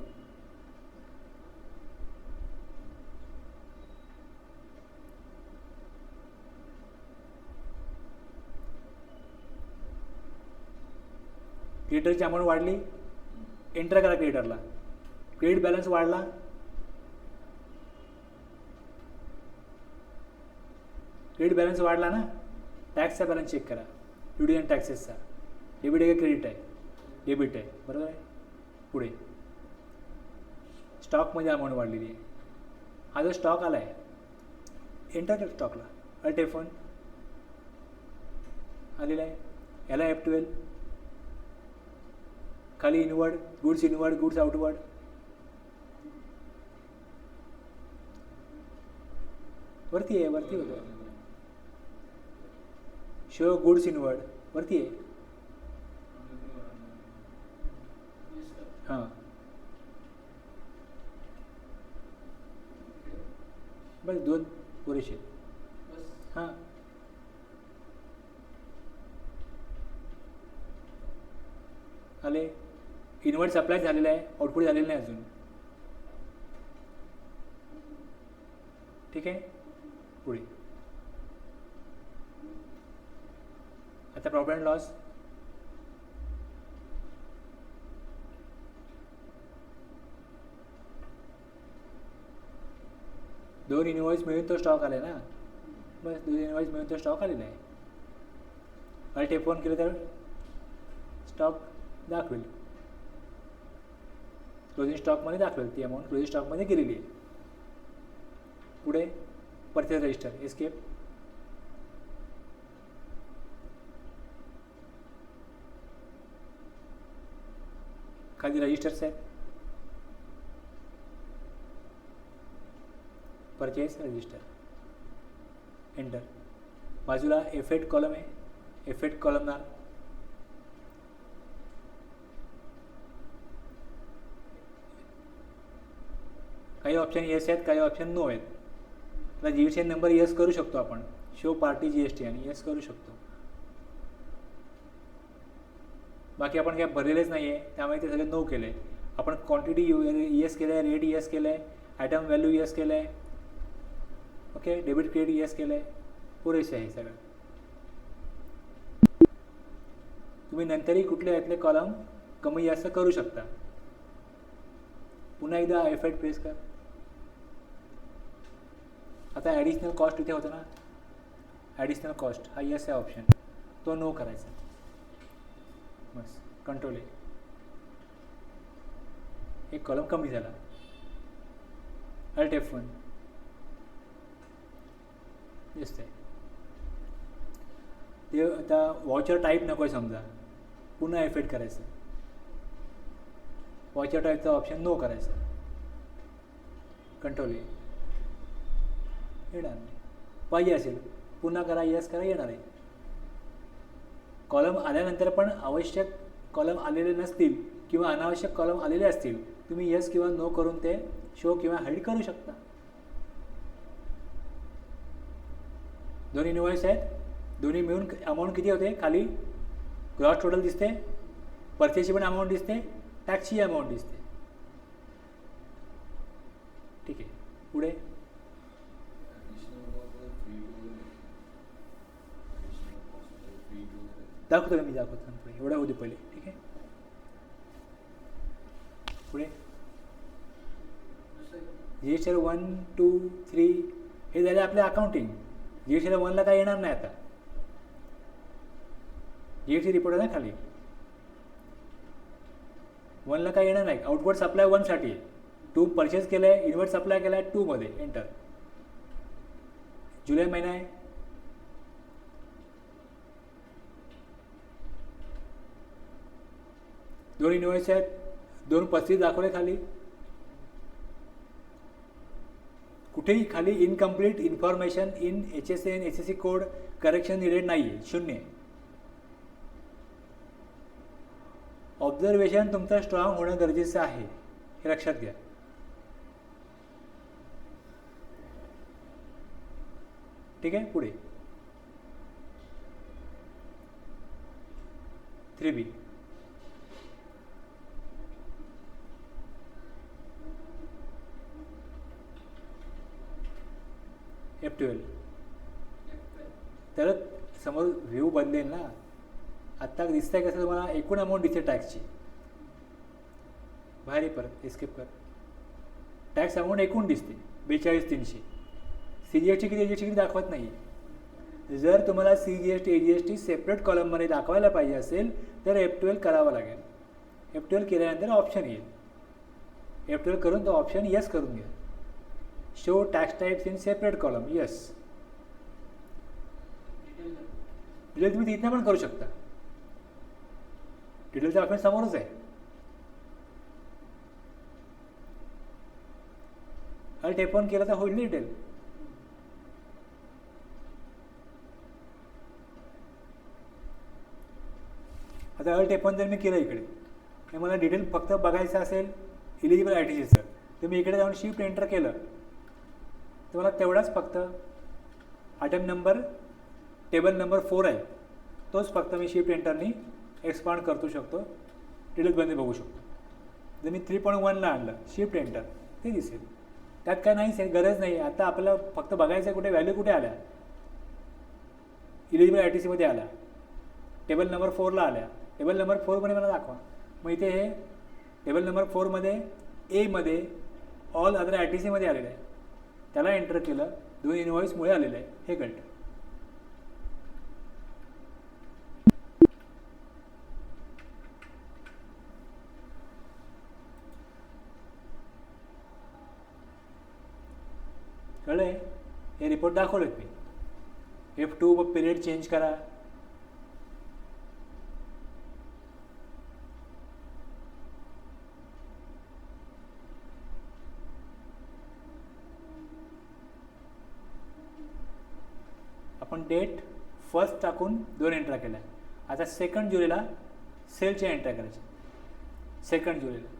क्रिएटरची अमाऊंट वाढली, एंटर करा क्रिएटरला. क्रेडिट बॅलन्स वाढला, क्रेडिट बॅलन्स वाढला ना. टॅक्सचा बॅलन्स चेक करा, ड्युटी अँड टॅक्सेसचा. डेबिट आहे का क्रेडिट आहे, डेबिट आहे, बरोबर आहे. पुढे स्टॉकमध्ये अमाऊंट वाढलेली आहे. हा जो स्टॉक आला आहे एंटर स्टॉकला अल्ट F1 आलेला आहे. याला F12 खाली इनवर्ड गुड्स आउटवर्ड. वरती होतं शो गुड्स इनवर्ड वरती आहे. हां बस 2 पुरेसे. हां आले. इनवर्ड सप्लाय झालेला आहे, आउटपुट झालेलं नाही अजून. ठीक आहे. पुढे आता प्रॉफिट अँड लॉस. दोन इनवॉइस मिळून तो स्टॉक आला ना. बस 2 इनवॉइस मिळून तो स्टॉक आलेला आहे. अल्ट F1 केलं तर स्टॉक दाखवेल, क्लोजिंग स्टॉकमध्ये दाखवेल ती अमाऊंट क्लोजिंग स्टॉकमध्ये गेलेली आहे. पुढे परचेस रजिस्टर एस्केप. खाली रजिस्टर्स आहेत. Purchase register enter. बाजूला F8 कॉलम आहे. F8 कॉलमनार काही ऑप्शन येस आहेत, काही ऑप्शन नो आहेत. आता GST नंबर येस करू शकतो आपण. शो पार्टी GST आणि येस करू शकतो. बाकी आपण काय भरलेलेच नाही आहे, त्यामुळे ते सगळे नो केले. आपण क्वांटिटी येस केलं आहे, रेट येस केलं आहे, आयटम व्हॅल्यू येस केलं आहे. ओके. डेबिट क्रेडिट येस केलं आहे. पुरेसे आहे सगळं. तुम्ही नंतरही कुठले यातले कॉलम कमी जास्त करू शकता. पुन्हा एकदा F8 प्रेस कर. आता ॲडिशनल कॉस्ट इथे होतं ना, ॲडिशनल कॉस्ट हा येस आहे ऑप्शन, तो नो करायचा. बस कंट्रोल आहे. एक कॉलम कमी झाला. अल्ट F1 दिसतंय. ते आता वॉचर टाईप नको आहे समजा, पुन्हा F8 करायचं. वॉचर टाईपचा ऑप्शन नो करायचा. कंट्रोल आहे. येणार नाही. पाहिजे असेल पुन्हा करा, येस करा, येणार आहे. कॉलम आल्यानंतर पण आवश्यक कॉलम आलेले नसतील किंवा अनावश्यक कॉलम आलेले असतील, तुम्ही येस किंवा नो करून ते शो किंवा हाईड करू शकता. दोन्ही इनवॉइस आहेत. दोन्ही मिळून अमाऊंट किती होते. खाली ग्रॉस टोटल दिसते, परचेसची पण अमाऊंट दिसते, टॅक्सची अमाऊंट दिसते. ठीक आहे. पुढे दाखवतो मी पुढे एवढ्या होते पहिले. ठीक आहे. पुढे GST 1, 2, 3 हे झाले आपले अकाउंटिंग. GST 1ला काय येणार नाही. आता GST रिपोर्ट आहे ना खाली, 1ला काय येणार नाही. आउटवर्ड सप्लाय 1 साठी आहे. 2 परचेस केलं आहे, इनवर्ड सप्लाय केला आहे 2 मध्ये. एंटर. जुलै महिना आहे. दोन इनवॉइस आहेत. 235 दाखवले खाली. कुठेही खाली incomplete information in HSN HSC code correction needed नाही आहे, 0. ऑब्झर्वेशन तुमचं स्ट्रॉंग होणं गरजेचं आहे, हे लक्षात घ्या. ठीक आहे. पुढे 3B F12 तर समोर व्ह्यू बदलेल ना. आत्ता दिसतंय कसं तुम्हाला एकूण अमाऊंट दिसते टॅक्सची. बाहेर ये परत, एस्केप कर. टॅक्स अमाऊंट एकूण दिसते 42,300. CGST किती AGST किती दाखवत नाही. जर तुम्हाला CGST AGST सेपरेट कॉलममध्ये दाखवायला पाहिजे असेल तर F12 करावं लागेल. F12 केल्यानंतर ऑप्शन येईल. F12 करून तो ऑप्शन यस करून घ्या. Show tax types in separate column, yes. Detail तुम्ही तिथनं पण करू शकता. डिटेलचं ऑप्शन समोरच आहे. अल्ट F1 केलं तर होईल ना डिटेल. आता अल्ट F1 जर मी केलं इकडे आणि मला डिटेल फक्त बघायचं असेल इलिजिबल ITCचं, तर मी इकडे जाऊन शिफ्ट एंटर केलं तर मला तेवढाच फक्त आयटम नंबर टेबल नंबर 4 आहे तोच फक्त मी शिफ्ट एंटरनी एक्सपांड करतो शकतो, डिटेल्समध्ये बघू शकतो. जर मी 3.1ला आणलं शिफ्ट एंटर ते दिसेल. त्यात काय नाहीच आहे, गरज नाही. आता आपल्याला फक्त बघायचं आहे कुठे व्हॅल्यू कुठे आल्या, इलिजिबल ITCमध्ये आल्या, टेबल नंबर 4ला आल्या. टेबल नंबर 4मध्ये मला दाखवा. मग इथे हे टेबल नंबर 4मध्ये एमध्ये ऑल अदर ITCमध्ये आलेलं आहे, त्याला एंटर केलं, 2 इनव्हॉइसमुळे आलेलं आहे हे कळतं. कळलं आहे. हे रिपोर्ट दाखवलेत मी. F2 पिरियड चेंज करा, आपण डेट फर्स्ट टाकून 2 एंट्रा केल्या. आता 2 जुलैला सेलच्या एंट्रा करायच्या. 2 जुलैला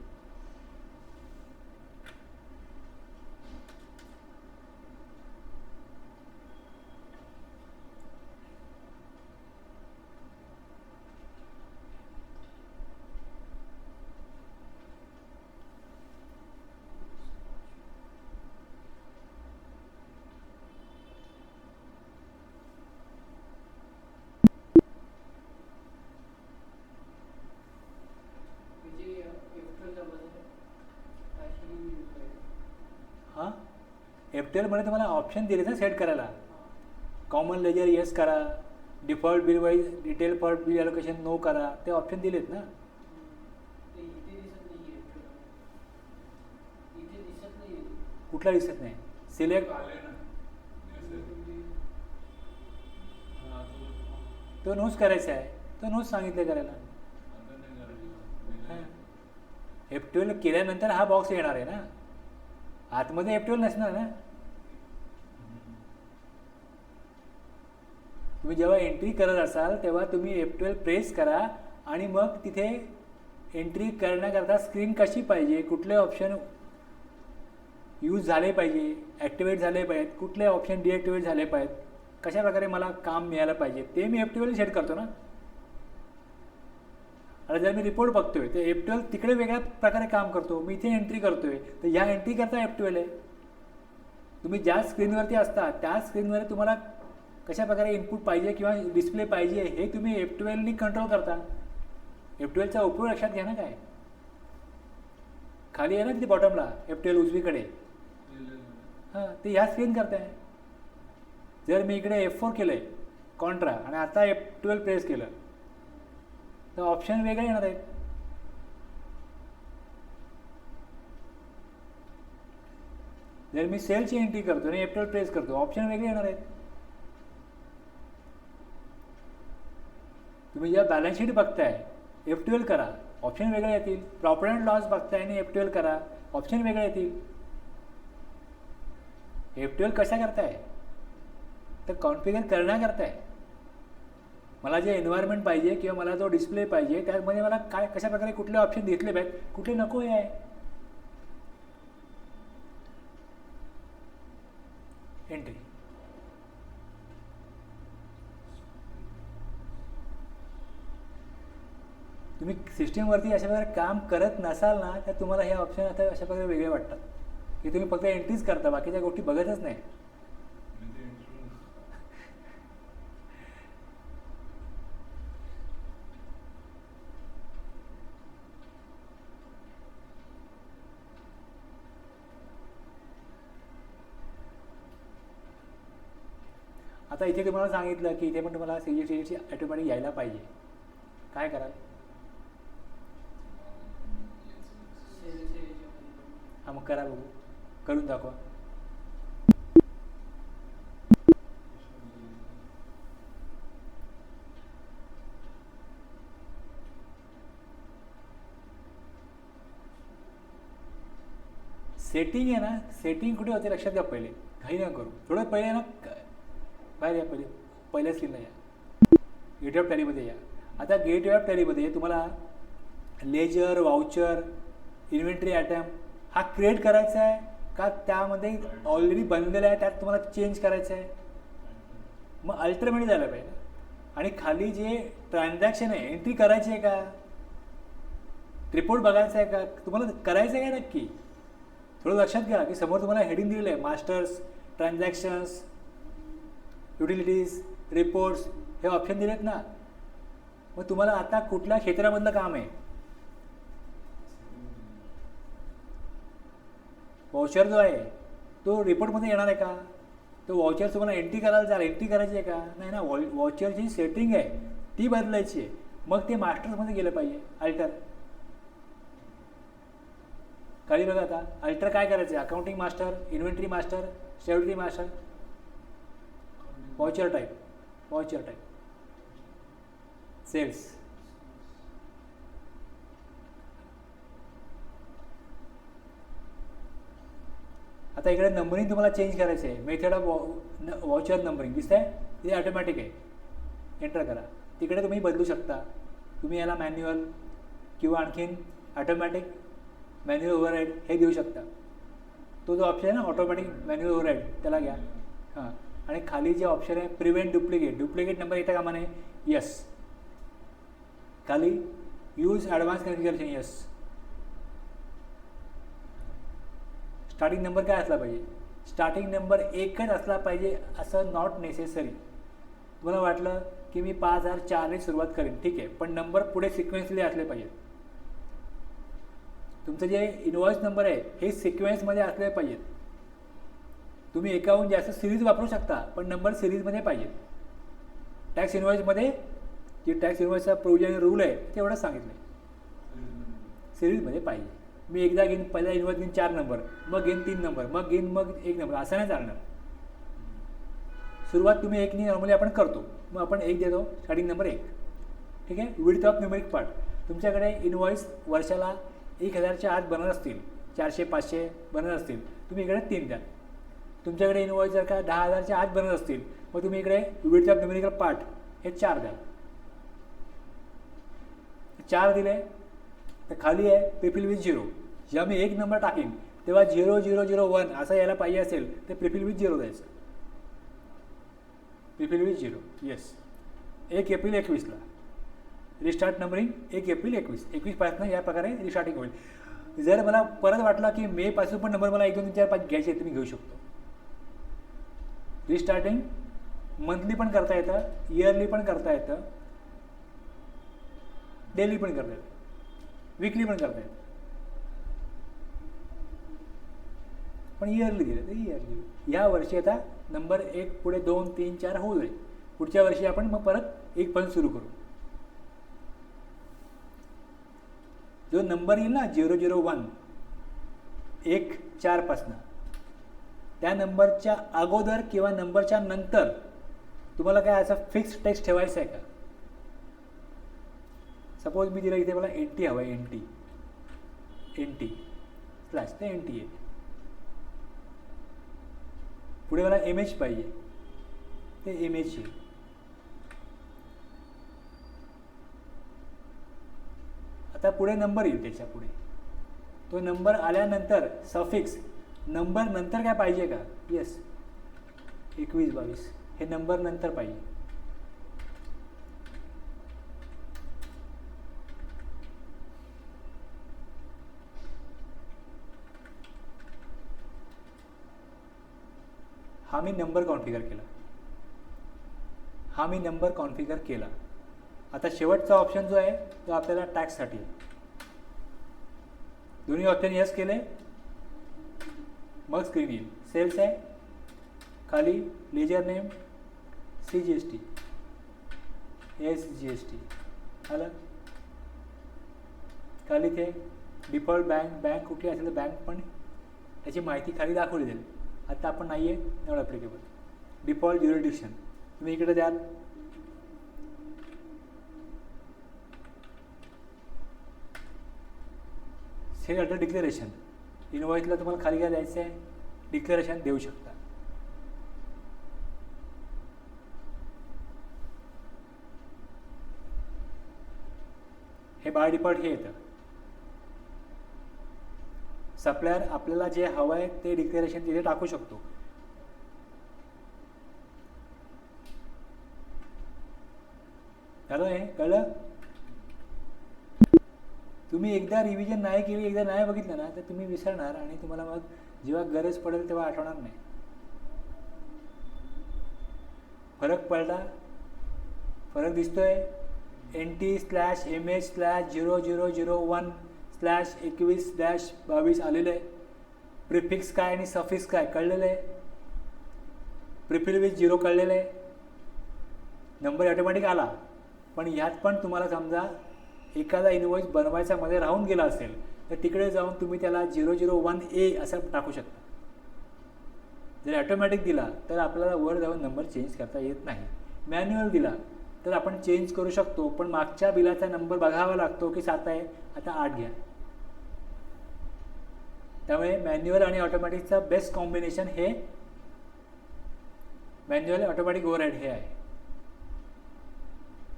हां. F12मध्ये तुम्हाला ऑप्शन दिले ना सेट करायला. कॉमन लेजर येस करा, default bill wise detail for bill allocation no करा, ते ऑप्शन दिलेत ना. कुठला दिसत नाही. सिलेक्ट तो नोच करायचा आहे, तो नोच सांगितलं करायला. F12 केल्यानंतर हा बॉक्स येणार आहे ना, आतमध्ये F12 नसणार ना. तुम्ही जेव्हा एंट्री करत असाल तेव्हा तुम्ही F12 प्रेस करा आणि मग तिथे एंट्री करण्याकरता स्क्रीन कशी पाहिजे, कुठले ऑप्शन यूज झाले पाहिजे, ॲक्टिवेट झाले पाहिजेत, कुठले ऑप्शन डिॲक्टिवेट झाले पाहिजेत, कशा प्रकारे मला काम मिळालं पाहिजे ते मी F12 सेट करतो ना. आता जर मी रिपोर्ट बघतोय तर F12 तिकडे वेगळ्या प्रकारे काम करतो, मी इथे एंट्री करतोय तर ह्या एंट्री करता F12 आहे. तुम्ही ज्या स्क्रीनवरती असता त्या स्क्रीनवर तुम्हाला कशा प्रकारे इनपुट पाहिजे किंवा डिस्प्ले पाहिजे हे तुम्ही F12नी कंट्रोल करता. F12चा उपयोग लक्षात घ्या ना. काय खाली आहे ना तिथे बॉटमला F12 उजवीकडे, हां ते ह्या स्क्रीन करताय. जर मी इकडे F4 केलं आहे कॉन्ट्रा आणि आता F12 प्रेस केलं तर ऑप्शन वेगळे येणार आहेत. जर मी सेलची एंट्री करतो आणि F12 प्रेस करतो ऑप्शन वेगळे येणार आहेत. तुम्ही जेव्हा बॅलन्स शीट बघताय F12 करा, ऑप्शन वेगळे येतील. प्रॉफिट अँड लॉस बघताय आणि F12 करा, ऑप्शन वेगळे येतील. F12 कशा करताय तर कॉन्फिगर करण्याकरताय. मला जे एन्व्हायरमेंट पाहिजे किंवा मला जो डिस्प्ले पाहिजे त्यामध्ये मला काय कशा प्रकारे कुठले ऑप्शन घेतले पाहिजे, कुठले नको आहे. एंट्री तुम्ही सिस्टीमवरती अशा प्रकारे काम करत नसाल ना तर तुम्हाला हे ऑप्शन आता अशा प्रकारे वेगळे वाटतात की तुम्ही फक्त एंट्रीज करता, बाकीच्या गोष्टी बघतच नाही. आता इथे तुम्हाला सांगितलं की इथे पण तुम्हाला सीजीटीची ऑटोमॅटिक यायला पाहिजे. काय कराल? मग करा बघू, करून दाखवा. सेटिंग आहे ना, सेटिंग कुठे होते लक्षात घ्या. पहिले काही नका करू, थोडं पहिले ना बाहेर या, पहिल्या स्क्रीनला या, गेटवे ऑफ टॅलीमध्ये या. आता गेटवे ऑफ टॅलीमध्ये तुम्हाला लेजर, वाउचर, इन्व्हेंटरी आयटम हा क्रिएट करायचा आहे का त्यामध्ये ऑलरेडी बनलेला आहे त्यात तुम्हाला चेंज करायचं आहे? मग अल्टरमेटिक झालं पाहिजे. आणि खाली जे ट्रान्झॅक्शन आहे एंट्री करायची आहे का, रिपोर्ट बघायचा आहे का, तुम्हाला करायचं आहे का नक्की? थोडं लक्षात घ्या की समोर तुम्हाला हेडिंग दिलेलं आहे, मास्टर्स, ट्रान्झॅक्शन्स, युटिलिटीज, रिपोर्ट्स, हे ऑप्शन दिलेत ना. मग तुम्हाला आता कुठल्या क्षेत्रामधलं काम आहे? वाउचर जो आहे तो रिपोर्टमध्ये येणार आहे का? तो वाउचर तुम्हाला एंट्री करायला जाईल, एंट्री करायची आहे का? नाही ना. वाउचरची सेटिंग आहे ती बदलायची आहे, मग ते मास्टर्समध्ये गेलं पाहिजे. अल्टर खाली बघा. आता अल्टर काय करायचं आहे? Accounting master, inventory master, statutory master, voucher type, voucher type, sales. आता इकडे नंबरिंग तुम्हाला चेंज करायचं आहे. मेथड ऑफ वाउचर नंबरिंग दिसतंय, ते ऑटोमॅटिक आहे, एंटर करा. तिकडे तुम्ही बदलू शकता. तुम्ही याला मॅन्युअल किंवा आणखीन ऑटोमॅटिक मॅन्युअल ओव्हरराईड हे देऊ शकता. तो जो ऑप्शन आहे ना ऑटोमॅटिक मॅन्युअल ओव्हरराईड त्याला घ्या. हां. आणि खाली जे ऑप्शन आहे प्रिव्हेंट डुप्लिकेट, डुप्लिकेट नंबर येता कामा नये, यस. खाली use advance configuration, yes. Starting number काय असला पाहिजे? स्टार्टिंग नंबर एकच असला पाहिजे असं नॉट नेसेसरी. तुम्हाला वाटलं की मी 5004 सुरुवात करेन, ठीक आहे, पण नंबर पुढे सिक्वेन्सली असले पाहिजेत. तुमचं जे इनवॉइस नंबर आहे हे सिक्वेन्समध्ये असले पाहिजेत. तुम्ही एकाहून जास्त सिरीज वापरू शकता, पण नंबर सिरीजमध्ये पाहिजेत. टॅक्स इनवॉइसमध्ये जे टॅक्स इनवॉइसचा प्रोव्हिजन रूल आहे तेवढंच सांगितलं आहे, सिरीजमध्ये पाहिजे. मी एकदा घेईन, पहिला इनवॉइस घेईन 4 नंबर, मग घेईन 3 नंबर, मग घेईन मग 1 नंबर, असं नाही चालणार. सुरुवात तुम्ही 1 नॉर्मली आपण करतो, मग आपण 1 देतो, स्टार्टिंग नंबर 1, ठीक आहे. विड्थ ऑफ न्यूमेरिक पार्ट, तुमच्याकडे इनवॉइस वर्षाला 1000च्या आत बनत असतील, 400-500 बनत असतील, तुम्ही इकडे 3 द्या. तुमच्याकडे इनवॉइस जर का 10,000च्या आत बनत असतील, मग तुम्ही इकडे विड्थ ऑफ न्यूमेरिकल पार्ट हे 4 द्या. 4 दिले तर खाली आहे प्रिफिल विथ 0. जेव्हा मी 1 नंबर टाकीन तेव्हा 0001 असं यायला पाहिजे असेल तर प्रिफिल विथ 0 द्यायचं. Prefill with 0, yes. 1 April 21 restart numbering 1 April 21 पासून या प्रकारे रिस्टार्टिंग होईल. जर मला परत वाटलं की मे पासून पण नंबर मला 1 2 3 4 5 घ्यायचे तुम्ही घेऊ शकतो. रिस्टार्टिंग मंथली पण करता येतं, इयरली पण करता येतं, डेली पण करता येतं, वीकली पण करता येतं. पण इयरली दिलं तर इयरली. या वर्षी आता नंबर 1 पुढे 2 3 4 होऊ जाईल. पुढच्या वर्षी आपण मग परत 1 पासून सुरू करू. जो नंबर येईल ना 001 1 4 पासून, त्या नंबरच्या अगोदर किंवा नंबरच्या नंतर तुम्हाला काय असं फिक्स टेक्स्ट ठेवायचं आहे का? सपोज मी दिलं इथे मला NT हवं आहे, NT स्लॅश ते NT आहे. पुढे मला MH पाहिजे, ते MH आहे. आता पुढे नंबर येईल, त्याच्या पुढे तो नंबर आल्यानंतर सफिक्स नंबर नंतर काय पाहिजे का? येस, 21 22 हे नंबर नंतर पाहिजे. हा मी नंबर कॉन्फिगर केला. आता शेवटचा ऑप्शन जो आहे तो आपल्याला टॅक्ससाठी. दोन्ही ऑप्शन यस केले, मग स्क्रीन येईल. सेल्स आहे, खाली लेजर नेम CGST ASGST आलं. खाली ते डिफॉल्ट बँक कुठली असेल तर बँक पण त्याची माहिती खाली दाखवली जाईल. आता आपण नाही आहे, नॉट ॲप्लिकेबल. डिफॉल्ट ज्युरिडिक्शन तुम्ही इकडे द्याल. सेल अंडर डिक्लेरेशन, इनवॉइसला तुम्हाला खाली काय द्यायचं आहे, डिक्लेरेशन देऊ शकता. हे बाय डिफॉल्ट हे येतं. सप्लायर आपल्याला जे हवं आहे ते डिक्लेरेशन तिथे टाकू शकतो. झालं हे कळलं. तुम्ही एकदा रिव्हिजन नाही केली, एकदा नाही बघितलं ना, तर तुम्ही विसरणार आणि तुम्हाला मग जेव्हा गरज पडेल तेव्हा आठवणार नाही. फरक पडला, फरक दिसतोय. NT/MS/0001/21-22 आलेलं आहे. प्रिफिक्स काय आणि सफिक्स काय कळलेलं आहे. प्रिफिल विथ 0 कळलेलं आहे. नंबर ऑटोमॅटिक आला. पण ह्यात पण तुम्हाला समजा एखादा इनवॉइस बनवायचा मध्ये राहून गेला असेल तर तिकडे जाऊन तुम्ही त्याला 001A असं टाकू शकता. जर ऑटोमॅटिक दिला तर आपल्याला वर जाऊन नंबर चेंज करता येत नाही. मॅन्युअल दिला तर आपण चेंज करू शकतो, पण मागच्या बिलाचा नंबर बघावा लागतो की 7 आहे, आता 8 घ्या. त्यामुळे मॅन्युअल आणि ऑटोमॅटिकचा बेस्ट कॉम्बिनेशन हे मॅन्युअल ऑटोमॅटिक ओव्हरहेड हे आहे.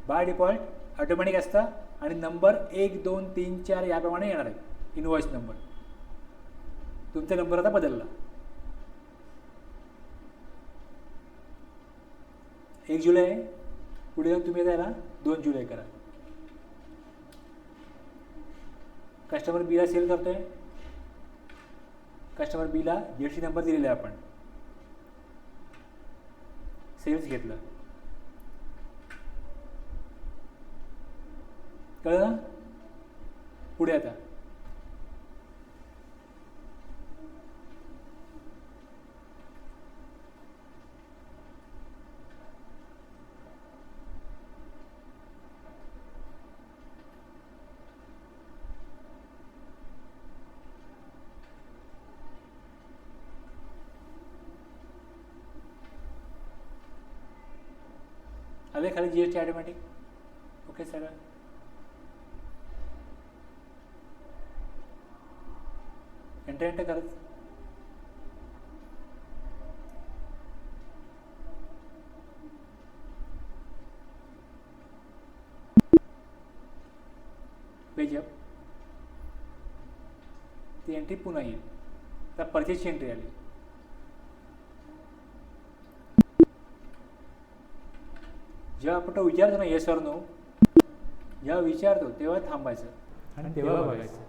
बाय डिफॉल्ट ऑटोमॅटिक असतं आणि नंबर 1, 2, 3, 4 याप्रमाणे येणार आहे. इनवॉइस नंबर तुमचा नंबर आता बदलला. 1 जुलै आहे, पुढे जाऊन तुम्ही त्याला 2 जुलै करा. कस्टमर बीला सेल करतोय. कस्टमर बीला GST नंबर दिलेला आहे, आपण सेल्स घेतलं. कळलं ना. पुढे आता आले खाली GST ऑटोमॅटिक. ओके सगळं. एंटर करत पेज अप, ती एंट्री पुन्हा येईल. आता परचेसची एंट्री आली. जेव्हा आपण तो विचारतो ना येस ऑर नो, जेव्हा विचारतो तेव्हा थांबायचं आणि तेव्हा बघायचं.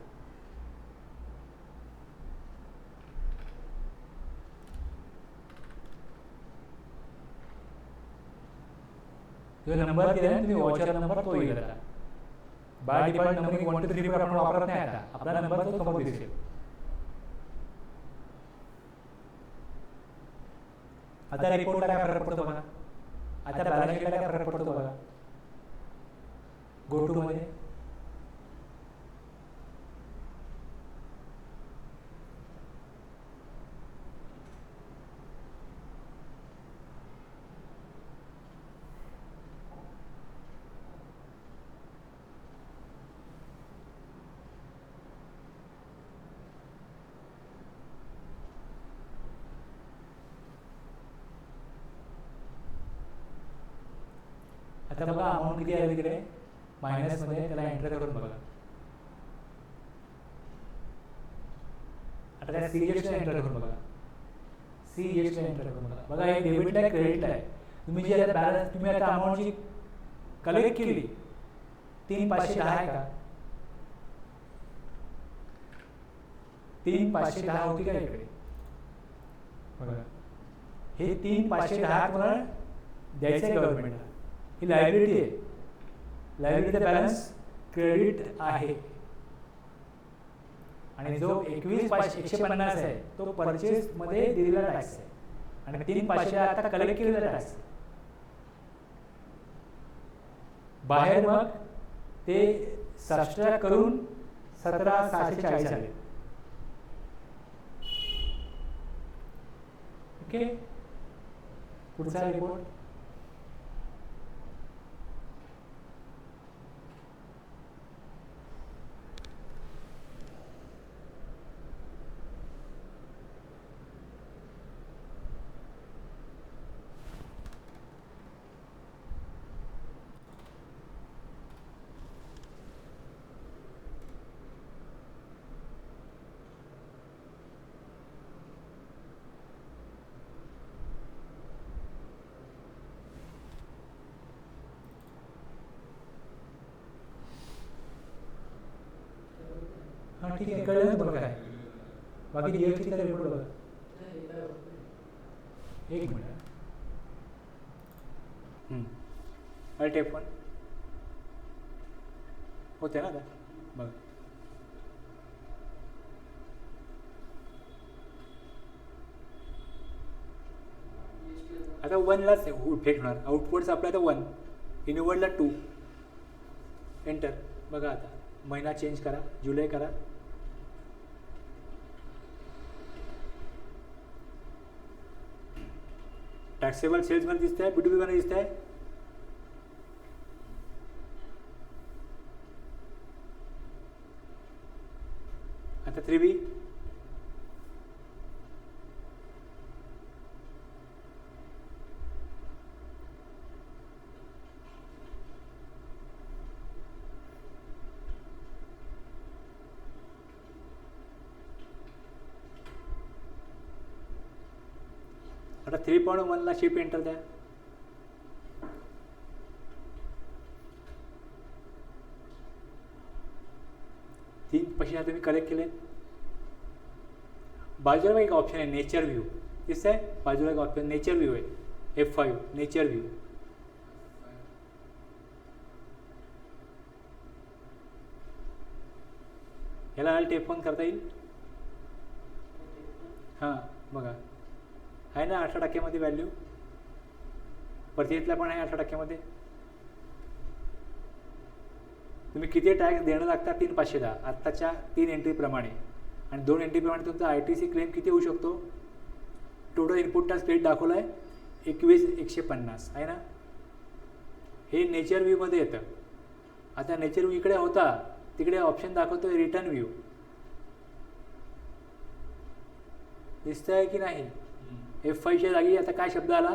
जो नंबर दिला आहे तुम्ही वॉचर नंबर तो येईल. आता बाय डिफॉल्ट नंबर 1 2 3 आपण वापरत नाही. आता आपला नंबर तो समोर दिसेल. आता रिपोर्टला काय फरक पडतो बघा. आता बॅलन्स शीटला काय फरक पडतो बघा. गो टू मध्ये आता बघा अमाऊंट किती आहे तिकडे मायनस मध्ये. त्याला एंटर करून बघा. आता त्या CGST एंटर करून बघा. CGST एंटर करून बघा. बघा हे डेबिट आहे, क्रेडिट आहे. तुम्ही जी आता बॅलन्स तुम्ही आता अमाऊंटची कलेक्ट केली 3,510 आहे का? 3,510 होती का इकडे बघा. हे 3,510 तुम्हाला द्यायचं आहे गव्हर्नमेंटला. ही लायबिलिटी आहे. लायबिलिटीचा बॅलन्स क्रेडिट आहे आणि जो 21,150 आहे तो परचेस मध्ये दिलेला टॅक्स आहे आणि 3,500 आता कलेक्ट केलेला टॅक्स. बाहेर मग ते सबस्ट्रॅक्ट करून 17,640 आले. ओके, पुढचा रिपोर्ट. हां ठीक आहे, कळलं ना तुम्हाला काय. बाकी DFTचा रिपोर्ट बघा. एक मिनिट. अल्ट F1 होते ना आता बघा. आता 1लाच इफेक्ट होणार. आउटपुटचा आपला आता 1, इनवर्डला 2. एंटर. बघा आता महिना चेंज करा, जुलै करा. टॅक्सेबल सेल्समध्ये दिसत आहे, B2B मध्ये दिसत आहे. आता 3B. आता 3.1ला शिप एंटर द्या. तीन पैसे आता तुम्ही कलेक्ट केले. बाजूला एक ऑप्शन आहे नेचर व्ह्यू, दिसत आहे बाजूला एक ऑप्शन नेचर व्ह्यू आहे. F5 nature view. ह्याला अल्ट F1 करता येईल. हां बघा आहे ना 18% व्हॅल्यू. परचेजला पण आहे 18%. तुम्ही किती टॅक्स देणं लागता 3,510 आत्ताच्या 3 एंट्रीप्रमाणे, आणि 2 एंट्रीप्रमाणे तुमचा ITC क्लेम किती होऊ शकतो. टोटल इनपुट टॅक्स क्रेडिट दाखवलं आहे 21,150 आहे ना. हे नेचर व्ह्यूमध्ये येतं. आता नेचर व्ह्यू इकडे होता, तिकडे ऑप्शन दाखवतो रिटर्न व्ह्यू. दिसतं आहे की नाही. F5च्या जागी आता काय शब्द आला,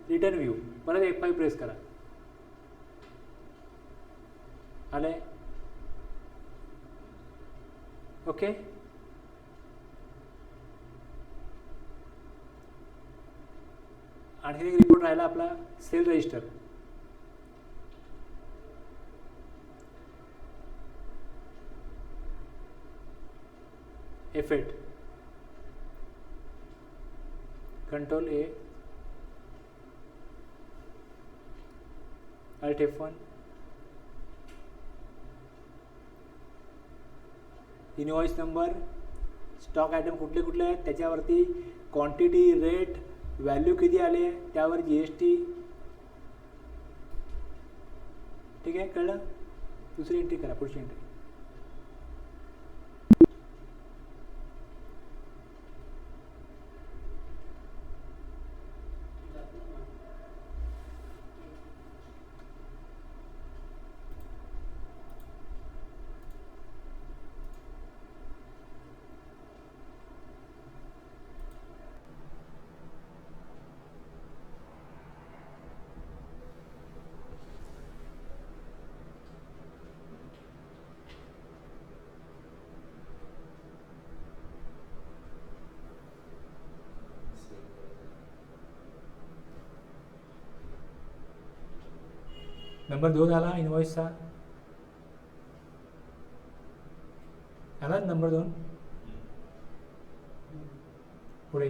रिटर्न व्ह्यू. परत F5 प्रेस करा. आले ओके. आणखी एक रिपोर्ट राहिला आपला sale register. F8 control A alt F1. Invoice number, stock item कुठले कुठले आहेत त्याच्यावरती क्वांटिटी, रेट, व्हॅल्यू किती आले, त्यावर GST. ठीक आहे, कळलं. दुसरी एंट्री करा, पुढची एंट्री. नंबर 2 आला इनवॉइसचा. आला नंबर 2 पुढे.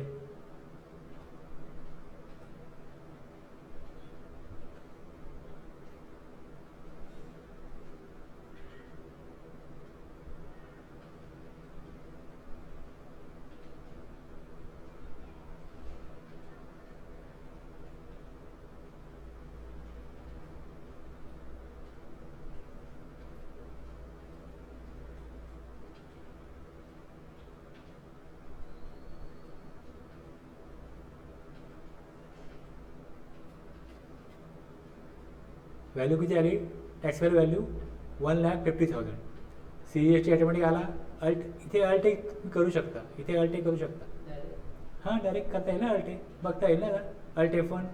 व्हॅल्यू किती आली, टॅक्सेबल व्हॅल्यू 1,50,000. CGST ऑटोमॅटिक आला. इथे अल्टेक करू शकता, इथे अल्टेक करू शकता. हां, डायरेक्ट करता येईल ना, अल्टे बघता येईल ना. अल्ट F1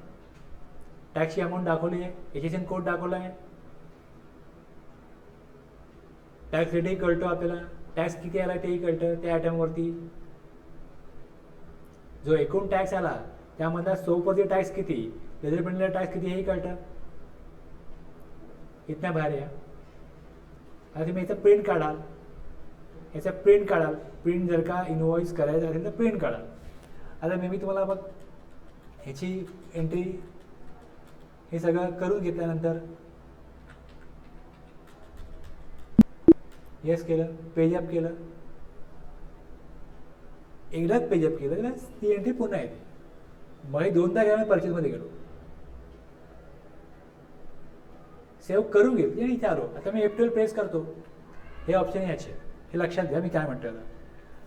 टॅक्सची अमाऊंट दाखवली आहे, HSN कोड दाखवला आहे, टॅक्स रेटही कळतो आपल्याला, टॅक्स किती आला तेही कळतं त्या आयटमवरती. जो एकूण टॅक्स आला त्यामधला सोपवरती टॅक्स किती, लेझर पेंटिंगला टॅक्स किती हेही कळतं. इथल्या बाहेर या. आता तुम्ही याचं प्रिंट काढाल, प्रिंट जर का इनवॉइस करायचं असेल तर प्रिंट काढाल. आता मी तुम्हाला बघ ह्याची एंट्री हे सगळं करून घेतल्यानंतर येस केलं, पेजअप केलं, एकदाच पेजअप केलं ना ती एंट्री पुन्हा येते. मग हे 2दा गेला मी परचेसमध्ये गेलो, सेव्ह करून घेतली आणि इथे आलो. आता मी F12 प्रेस करतो, हे ऑप्शन याचे, हे लक्षात घ्या मी काय म्हणतो.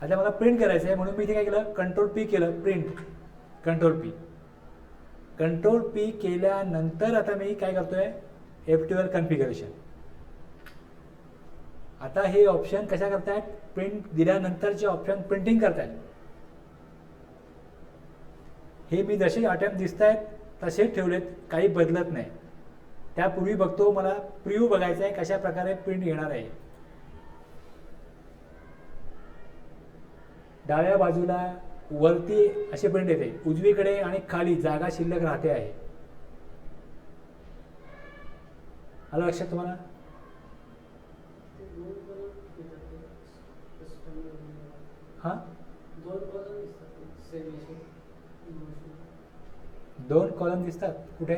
आता मला प्रिंट करायचं आहे म्हणून मी इथे काय केलं, Ctrl+P केलं, प्रिंट. Ctrl+P केल्यानंतर आता मी काय करतोय, F12 कन्फिगरेशन. आता हे ऑप्शन कशा करतायत, प्रिंट दिल्यानंतरचे ऑप्शन प्रिंटिंग करतायत. हे मी जसे आयटम दिसत आहेत तसेच ठेवलेत, काही बदलत नाही. त्यापूर्वी बघतो मला प्रिव्ह्यू बघायचा आहे कशा प्रकारे प्रिंट येणार आहे. डाव्या बाजूला वरती असे प्रिंट येते, उजवीकडे आणि खाली जागा शिल्लक राहते आहे. आलं लक्षात तुम्हाला. हां, 2 कॉलम दिसतात कुठे,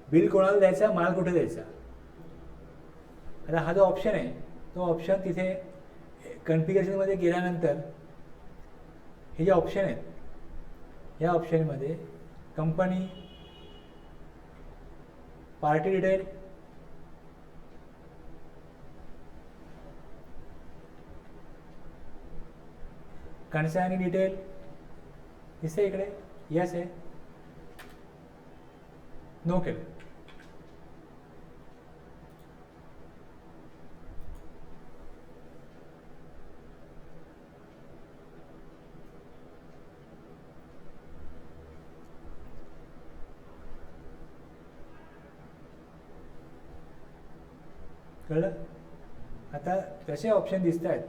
बिल कोणाला द्यायचा, माल कुठे द्यायचा. आता हा जो ऑप्शन आहे तो ऑप्शन तिथे कन्फिगरेशनमध्ये गेल्यानंतर हे जे ऑप्शन आहेत या ऑप्शनमध्ये कंपनी, पार्टी डिटेल, कन्सायनी डिटेल दिसते इकडे, यस आहे, नो केलं. कळलं. आता कसे ऑप्शन दिसत आहेत,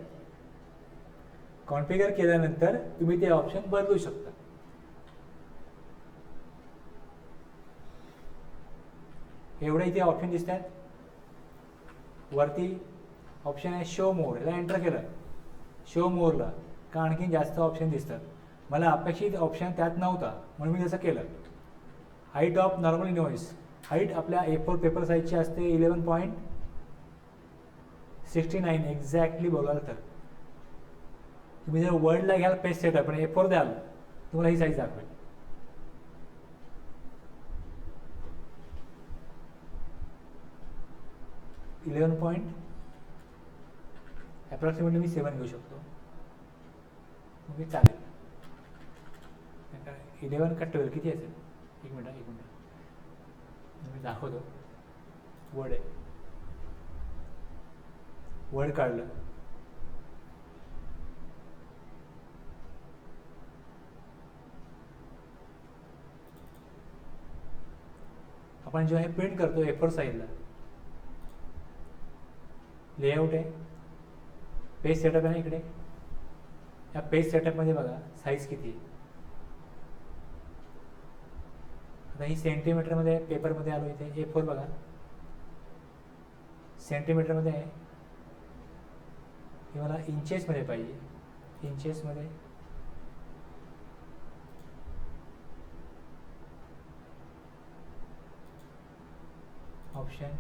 कॉन्फिगर केल्यानंतर तुम्ही ते ऑप्शन बदलू शकता. एवढे इथे ऑप्शन दिसत आहेत. वरती ऑप्शन आहे शो मोर, याला एंटर केलं, शो मोरला का आणखी जास्त ऑप्शन दिसतात. मला अपेक्षित ऑप्शन त्यात नव्हता म्हणून मी तसं केलं. Height of normal invoice, height आपल्या A4 पेपर साईजची असते 11.69 एक्झॅक्टली बोलाल तर. तुम्ही जर वर्डला घ्याल पेज सेटअप आणि A4 द्याल तुम्हाला ही साईज दाखवेल. अप्रॉक्सिमेटली मी 7 घेऊ शकतो, मग मी चालेल. 11 का 12 किती असेल, एक मिनिट मी दाखवतो. वर्ड आहे, वर्ड काढलं, आपण जेव्हा हे प्रिंट करतो A4 साईजला, लेआउट आहे, पेज सेटअप आहे ना इकडे. या पेज सेटअपमध्ये बघा साईज किती आहे. आता ही सेंटीमीटरमध्ये पेपरमध्ये आलो, इथे A4 बघा सेंटीमीटरमध्ये आहे, ही मला इंचेसमध्ये पाहिजे, इंचेसमध्ये. ऑप्शन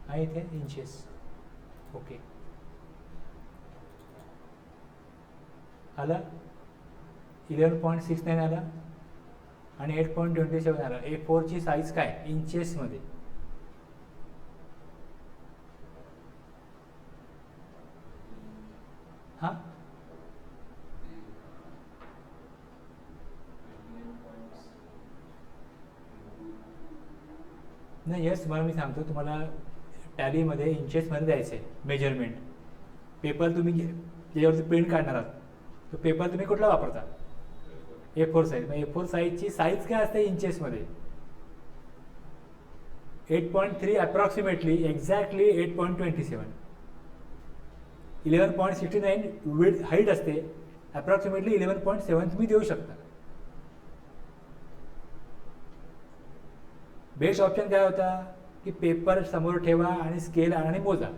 आहे इथे इंचेस. ओके आला 11.69 आला आणि 8.27 आला. A4ची साईज काय इंचेसमध्ये? हां नाही यस तुम्हाला मी सांगतो, तुम्हाला टॅलीमध्ये इंचेसमध्ये द्यायचं आहे मेजरमेंट. पेपर तुम्ही ज्याच्यावरती प्रिंट काढणार आहात तो पेपर तुम्ही कुठला वापरता? A4 size. मग A4 साईजची साईज काय असते इंचेसमध्ये? 8.3 अप्रॉक्सिमेटली एक्झॅक्टली 8.27. 11.69 विड्थ हाईट असते, अप्रॉक्सिमेटली 11.7 तुम्ही देऊ शकता. बेस्ट ऑप्शन काय होता की पेपर समोर ठेवा आणि स्केल आणि मोजा.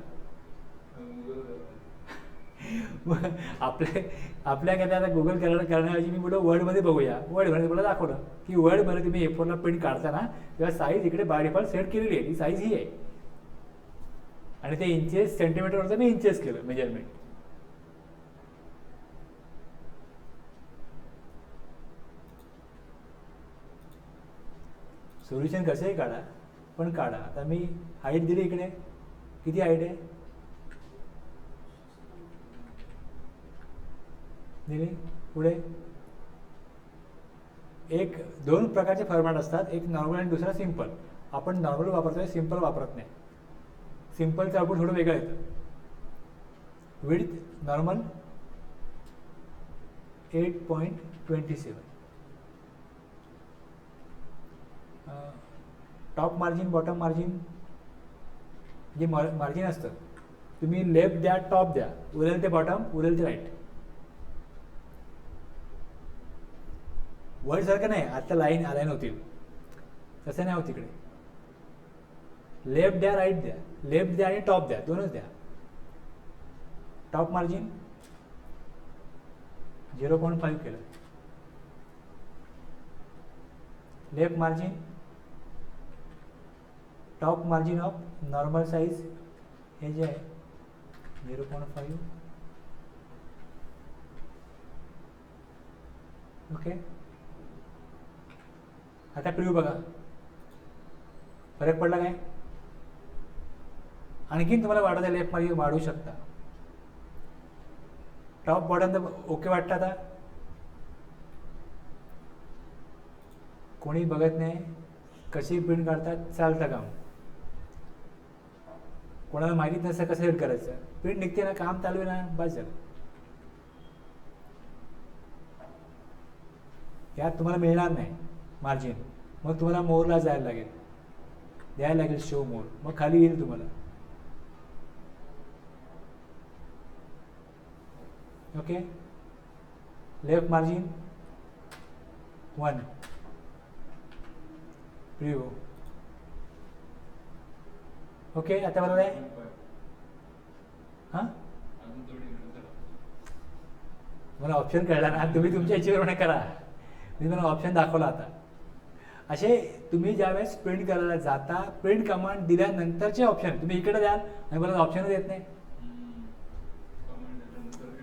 आपल्याकडे आता गुगल करण्याऐवजी मी बोललो वर्डमध्ये बघूया. वर्डमध्ये मला दाखवलं की वर्डमध्ये तुम्ही A4ला प्रिंट काढताना तेव्हा साईज इकडे बाय डिफॉल्ट सेट केलेली आहे, ती साईज ही आहे आणि ते इंचेस सेंटीमीटरवरचं मी इंचेस केलं मेजरमेंट. सोल्युशन कसंही काढा पण काढा. आता मी हाईट दिली इकडे, किती हाईट आहे दिली. पुढे एक दोन प्रकारचे फॉर्मॅट असतात, एक नॉर्मल आणि दुसरा सिम्पल. आपण नॉर्मल वापरतोय, सिम्पल वापरत नाही. सिम्पलचं आउटपुट थोडं वेगळं येतं. Width normal 8.27. Top margin bottom margin जे मार्जिन असतं तुम्ही लेफ्ट द्या टॉप द्या, उरेल ते बॉटम उरेल ते राईट. वर्डसारखं नाही, आता लाईन अलाईन होतील तसं नाही होत. तिकडे लेफ्ट द्या राईट द्या, लेफ्ट द्या आणि टॉप द्या, दोनच द्या. टॉप मार्जिन 0.5 केलं, left margin top margin of normal size हे जे आहे 0.5. ओके आता प्रिव्ह्यू बघा, फरक पडला काय? आणखीन तुम्हाला वाढत लेफ्ट मार्जिन वाढवू शकता. टॉप बॉटम तर ओके वाटतं. आता कोणी बघत नाही कशी प्रिंट काढतात, चालतं काम. कोणाला माहिती नसतं कसं एडिट करायचं, प्रिंट निघते ना, काम चालू आहे ना, बस झालं. यात तुम्हाला मिळणार नाही मार्जिन, मग तुम्हाला मोरला जायला लागेल, द्यायला लागेल शो मोर, मग खाली येईल तुम्हाला. Okay left margin 1 preview. Okay आता बरोबर आहे. हां मला ऑप्शन कळला ना, तुम्ही तुमच्या याच्यावरून करा. मी मला ऑप्शन दाखवला. आता असे तुम्ही ज्यावेळेस प्रिंट करायला जाता, प्रिंट कमांड दिल्यानंतरचे ऑप्शन तुम्ही इकडे द्याल आणि मला ऑप्शन देत नाही.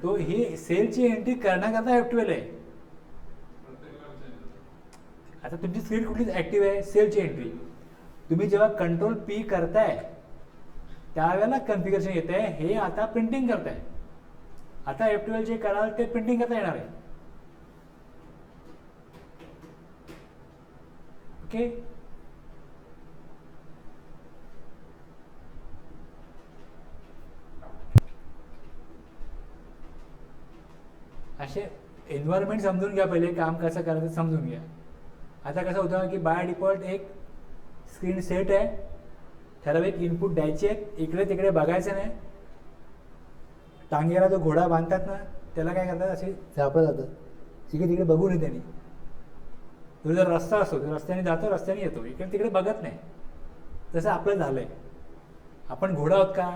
तो ही सेलची एंट्री करण्याकरता F12 आहे. आता तुमची स्क्रीन कुठली ऍक्टिव्ह आहे? सेलची एंट्री. तुम्ही जेव्हा कंट्रोल P करताय त्यावेळेला कन्फिगरेशन येत आहे, हे आता प्रिंटिंग करताय. आता F12 जे कराल ते प्रिंटिंग करता येणार आहे. ओके असे एन्व्हायरमेंट समजून घ्या, पहिले काम कसं करायचं समजून घ्या. आता कसं होतं की बाय डिफॉल्ट एक स्क्रीन सेट आहे, ठराविक इनपुट द्यायचे आहेत, इकडे तिकडे बघायचं नाही. टांगेला जो घोडा बांधतात ना त्याला काय करतात, असे झापलं जातं, इकडे तिकडे बघू नये त्यांनी. तो जर रस्ता असतो तर रस्त्याने जातो, रस्त्याने येतो, इकडे तिकडे बघत नाही. तसं आपलं झालं आहे. आपण घोडा आहोत का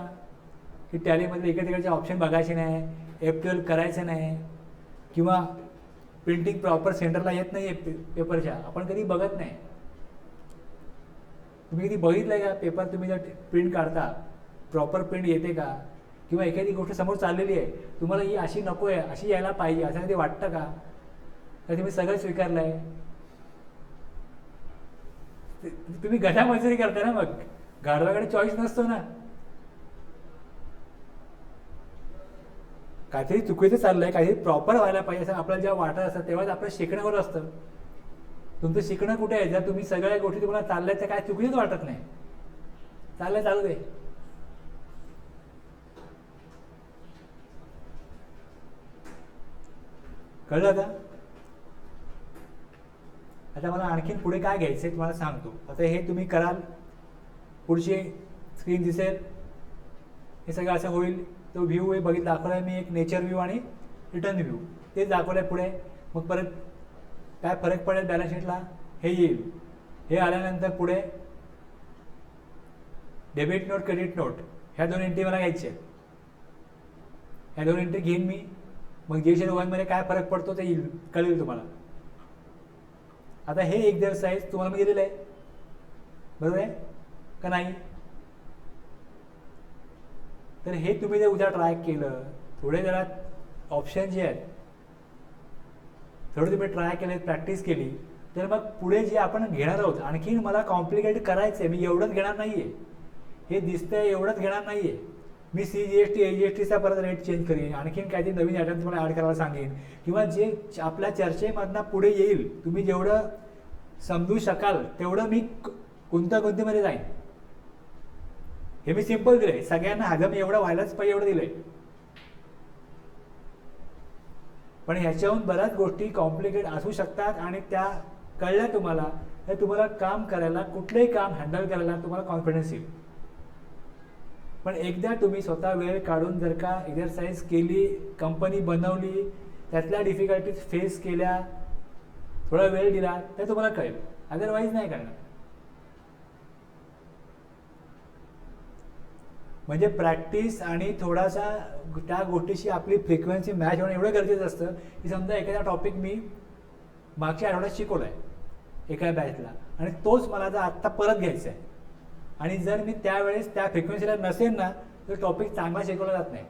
की टॅलीमध्ये इकडे तिकडचे ऑप्शन बघायचे नाही, F12 करायचं नाही, किंवा प्रिंटिंग प्रॉपर सेंटरला येत नाही आहे पेपरच्या, आपण कधी बघत नाही. तुम्ही कधी बघितलं आहे का पेपर तुम्ही जर प्रिंट काढता प्रॉपर प्रिंट येते का? किंवा एखादी गोष्ट समोर चाललेली आहे, तुम्हाला ही अशी नको आहे, अशी यायला पाहिजे असं कधी वाटतं का? तर तुम्ही सगळं स्वीकारलं आहे. तुम्ही गधामजुरी करता ना, मग गाढवाकडे चॉईस नसतो ना. काहीतरी चुकीचं चाललंय, काहीतरी प्रॉपर व्हायला पाहिजे असं आपल्याला जेव्हा वाटत असतं तेव्हाच आपलं शिकण्यावर असतं. तुमचं शिकणं कुठे आहे? जर तुम्ही सगळ्या गोष्टी तुम्हाला चालल्या तर काय चुकीच वाटत नाही, चाललंय चालू दे. कळलं का? आता मला आणखीन पुढे काय घ्यायचंय तुम्हाला सांगतो. आता हे तुम्ही कराल, पुढची स्क्रीन दिसेल, हे सगळं असं होईल. तो व्ह्यू हे बघितला, दाखवलाय मी एक नेचर व्ह्यू आणि रिटर्न व्ह्यू, तेच दाखवलंय पुढे. मग परत काय फरक पडेल बॅलन्स शीटला हे येईल. हे आल्यानंतर पुढे डेबिट नोट, क्रेडिट नोट ह्या दोन एंट्री मला घ्यायच्या आहेत. ह्या दोन एंट्री घेईन मी. मग जीएसटी दोघांमध्ये काय फरक पडतो ते येईल, कळेल तुम्हाला. आता हे एक्झरसाइज तुम्हाला मी दिलेलं आहे, बरोबर आहे का नाही? तर हे तुम्ही जर उद्या ट्राय केलं, थोडे जरा ऑप्शन जे आहेत थोडे तुम्ही ट्राय केले, प्रॅक्टिस केली, तर मग पुढे जे आपण घेणार आहोत आणखीन मला कॉम्प्लिकेटेड करायचं आहे. मी एवढंच घेणार नाही आहे, हे दिसतंय एवढंच घेणार नाही आहे. मी CGST AGSTचा परत रेट चेंज करीन, आणखीन काहीतरी नवीन आयटम तुम्हाला ॲड करायला सांगेन, किंवा जे आपल्या चर्चेमधनं पुढे येईल तुम्ही जेवढं समजू शकाल तेवढं मी गुंतागुंतीमध्ये जाईन. हे मी सिम्पल दिलंय, सगळ्यांना हजम एवढं व्हायलाच पाहिजे एवढं दिलंय. पण ह्याच्याहून बऱ्याच गोष्टी कॉम्प्लिकेट असू शकतात आणि त्या कळल्या तुम्हाला तर तुम्हाला काम करायला, कुठलंही काम हँडल करायला तुम्हाला कॉन्फिडन्स येईल. पण एकदा तुम्ही स्वतः वेळ काढून जर का एक्झरसाइज केली, कंपनी बनवली, त्यातल्या डिफिकल्टीज फेस केल्या, थोडा वेळ दिला तर तुम्हाला कळेल, अदरवाईज नाही कळणार. म्हणजे प्रॅक्टिस आणि थोडासा त्या गोष्टीशी आपली फ्रिक्वेन्सी मॅच होणं एवढं गरजेचं असतं की समजा एखादा टॉपिक मी मागच्या आठवड्यात शिकवला आहे एका बॅचला आणि तोच मला जर आत्ता परत घ्यायचा आहे आणि जर मी त्यावेळेस त्या फ्रिक्वेन्सीला नसेल ना तर टॉपिक चांगला शिकवला जात नाही.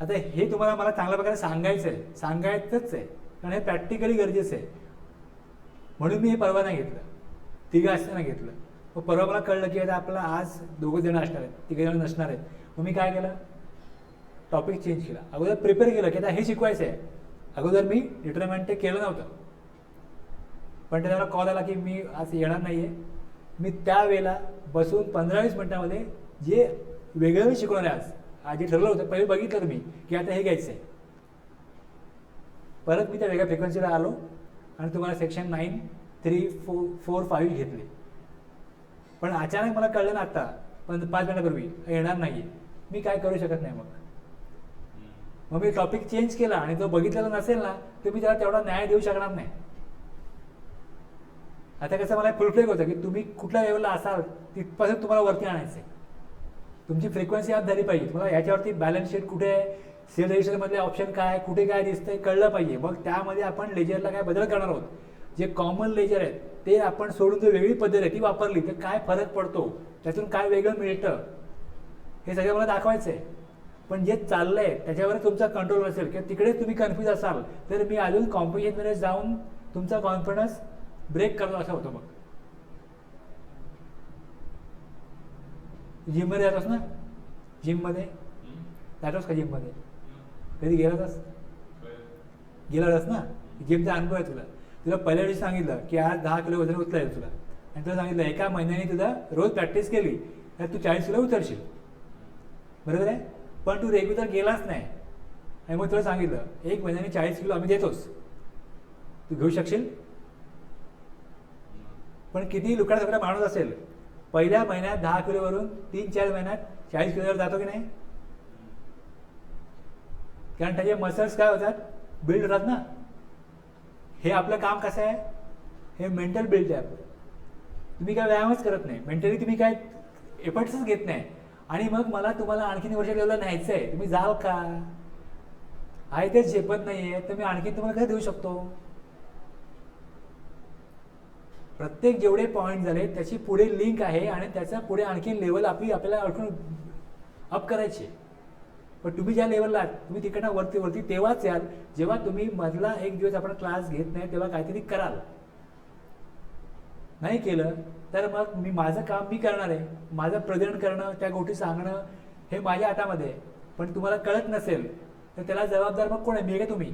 आता हे तुम्हाला मला चांगल्या प्रकारे सांगायचं आहे, सांगायचंच आहे, कारण हे प्रॅक्टिकली गरजेचं आहे. म्हणून मी हे परवा नाही घेतलं, तिघं असताना घेतलं. मग परवा मला कळलं की आता आपल्याला आज 2 जण असणार आहेत, 3 जण नसणार आहेत. मग मी काय केलं, टॉपिक चेंज केला. अगोदर प्रिपेअर केलं की आता हे शिकवायचं आहे. अगोदर मी डिटरमेंट ते केलं नव्हतं, पण त्याला कॉल आला की मी आज येणार नाही आहे. मी त्यावेळेला बसून 15-20 मिनिटामध्ये जे वेगळं शिकवणार आहे आज जे ठरलं होतं, पहिले बघितलं तुम्ही की आता हे घ्यायचं आहे. परत मी त्या वेगळ्या फ्रिक्वेन्सीला आलो आणि तुम्हाला सेक्शन 9, 3, 4, 5 घेतले. पण अचानक मला कळलं ना आत्ता 5 मिनिटापूर्वी येणार नाही आहे, मी काय करू शकत नाही. मग मी टॉपिक चेंज केला आणि जो बघितलेला नसेल ना तर मी त्याला तेवढा न्याय देऊ शकणार नाही. आता कसं मला फुलफ्लेक होतं की तुम्ही कुठल्या लेवलला असाल तिथपासून तुम्हाला वरती आणायचं आहे. तुमची फ्रिक्वेन्सी आप झाली पाहिजे. तुम्हाला ह्याच्यावरती बॅलन्स शीट कुठे आहे, सेल रजिस्टरमधले ऑप्शन काय, कुठे काय दिसतंय कळलं पाहिजे. मग त्यामध्ये आपण लेजरला काय बदल करणार आहोत, जे कॉमन लेजर आहेत ते आपण सोडून जो वेगळी पद्धत आहे ती वापरली तर काय फरक पडतो, त्यातून काय वेगळं मिळतं, हे सगळं मला दाखवायचं आहे. पण जे चाललंय त्याच्यावर तुमचा कंट्रोल असेल किंवा तिकडे तुम्ही कन्फ्यूज असाल तर मी अजून कॉम्पिटिशनमध्ये जाऊन तुमचा कॉन्फिडन्स ब्रेक करणं असं होतं. मग जिममध्ये जातोस ना, जिममध्ये जातोस का, जिममध्ये कधी गेलास ना, जिमचा अनुभव आहे तुला. तुला पहिल्या दिवशी सांगितलं की आज 10 किलो वजन उचलायचं तुला, आणि तुला सांगितलं एका महिन्याने तुला रोज प्रॅक्टिस केली तर तू 40 किलो उतरशील, बरोबर आहे. पण तू रेग्युलर गेलाच नाही आणि मग तुला सांगितलं 1 महिन्याने 40 किलो आम्ही देतोस, तू घेऊ शकशील. पण किती लुकडा सगळा माणूस असेल, पहिल्या महिन्यात 10 किलोवरून 3-4 महिन्यात 40 किलोवर जातो की नाही, कारण त्याचे मसल्स काय होतात, बिल्ड होतात ना. हे आपलं काम कसं आहे, हे मेंटल बिल्ड आहे आपलं. तुम्ही काय व्यायामच करत नाही, मेंटली तुम्ही काय एफर्ट्सच घेत नाही. आणि मग मला तुम्हाला आणखीन वर्ष लेवलला न्यायचं आहे, तुम्ही जाल का, आहे तेच झेपत नाही आहे तर मी आणखीन तुम्हाला काय देऊ शकतो. प्रत्येक जेवढे पॉईंट झाले त्याची पुढे लिंक आहे आणि त्याचा पुढे आणखी लेवल आपल्याला अप करायचे. पण तुम्ही ज्या लेवलला आहात तुम्ही तिकडनं वरती तेव्हाच याल जेव्हा तुम्ही मधला एक दिवस आपण क्लास घेत नाही तेव्हा काहीतरी कराल. नाही केलं तर मग मी माझं काम मी करणार आहे, माझं प्रेझेंट करणं, त्या गोष्टी सांगणं हे माझ्या हातामध्ये आहे. पण तुम्हाला कळत नसेल तर त्याला जबाबदार मग कोण आहे, मी का तुम्ही?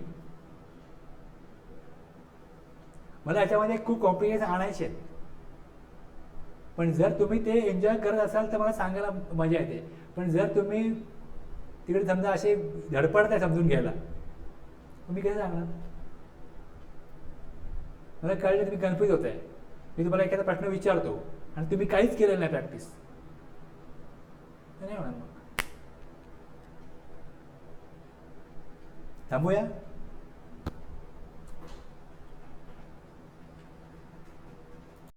मला याच्यामध्ये खूप कॉम्प्लिकेशन आणायचे आहेत. पण जर तुम्ही ते एन्जॉय करत असाल तर मला सांगायला मजा येते. पण जर तुम्ही तिकडे समजा असे धडपडताय समजून घ्यायला, मी कसं सांगणार? मला कळलं तुम्ही कन्फ्यूज होत आहे. मी तुम्हाला एखादा प्रश्न विचारतो आणि तुम्ही काहीच केलेलं नाही प्रॅक्टिस, नाही होणार. मग थांबूया.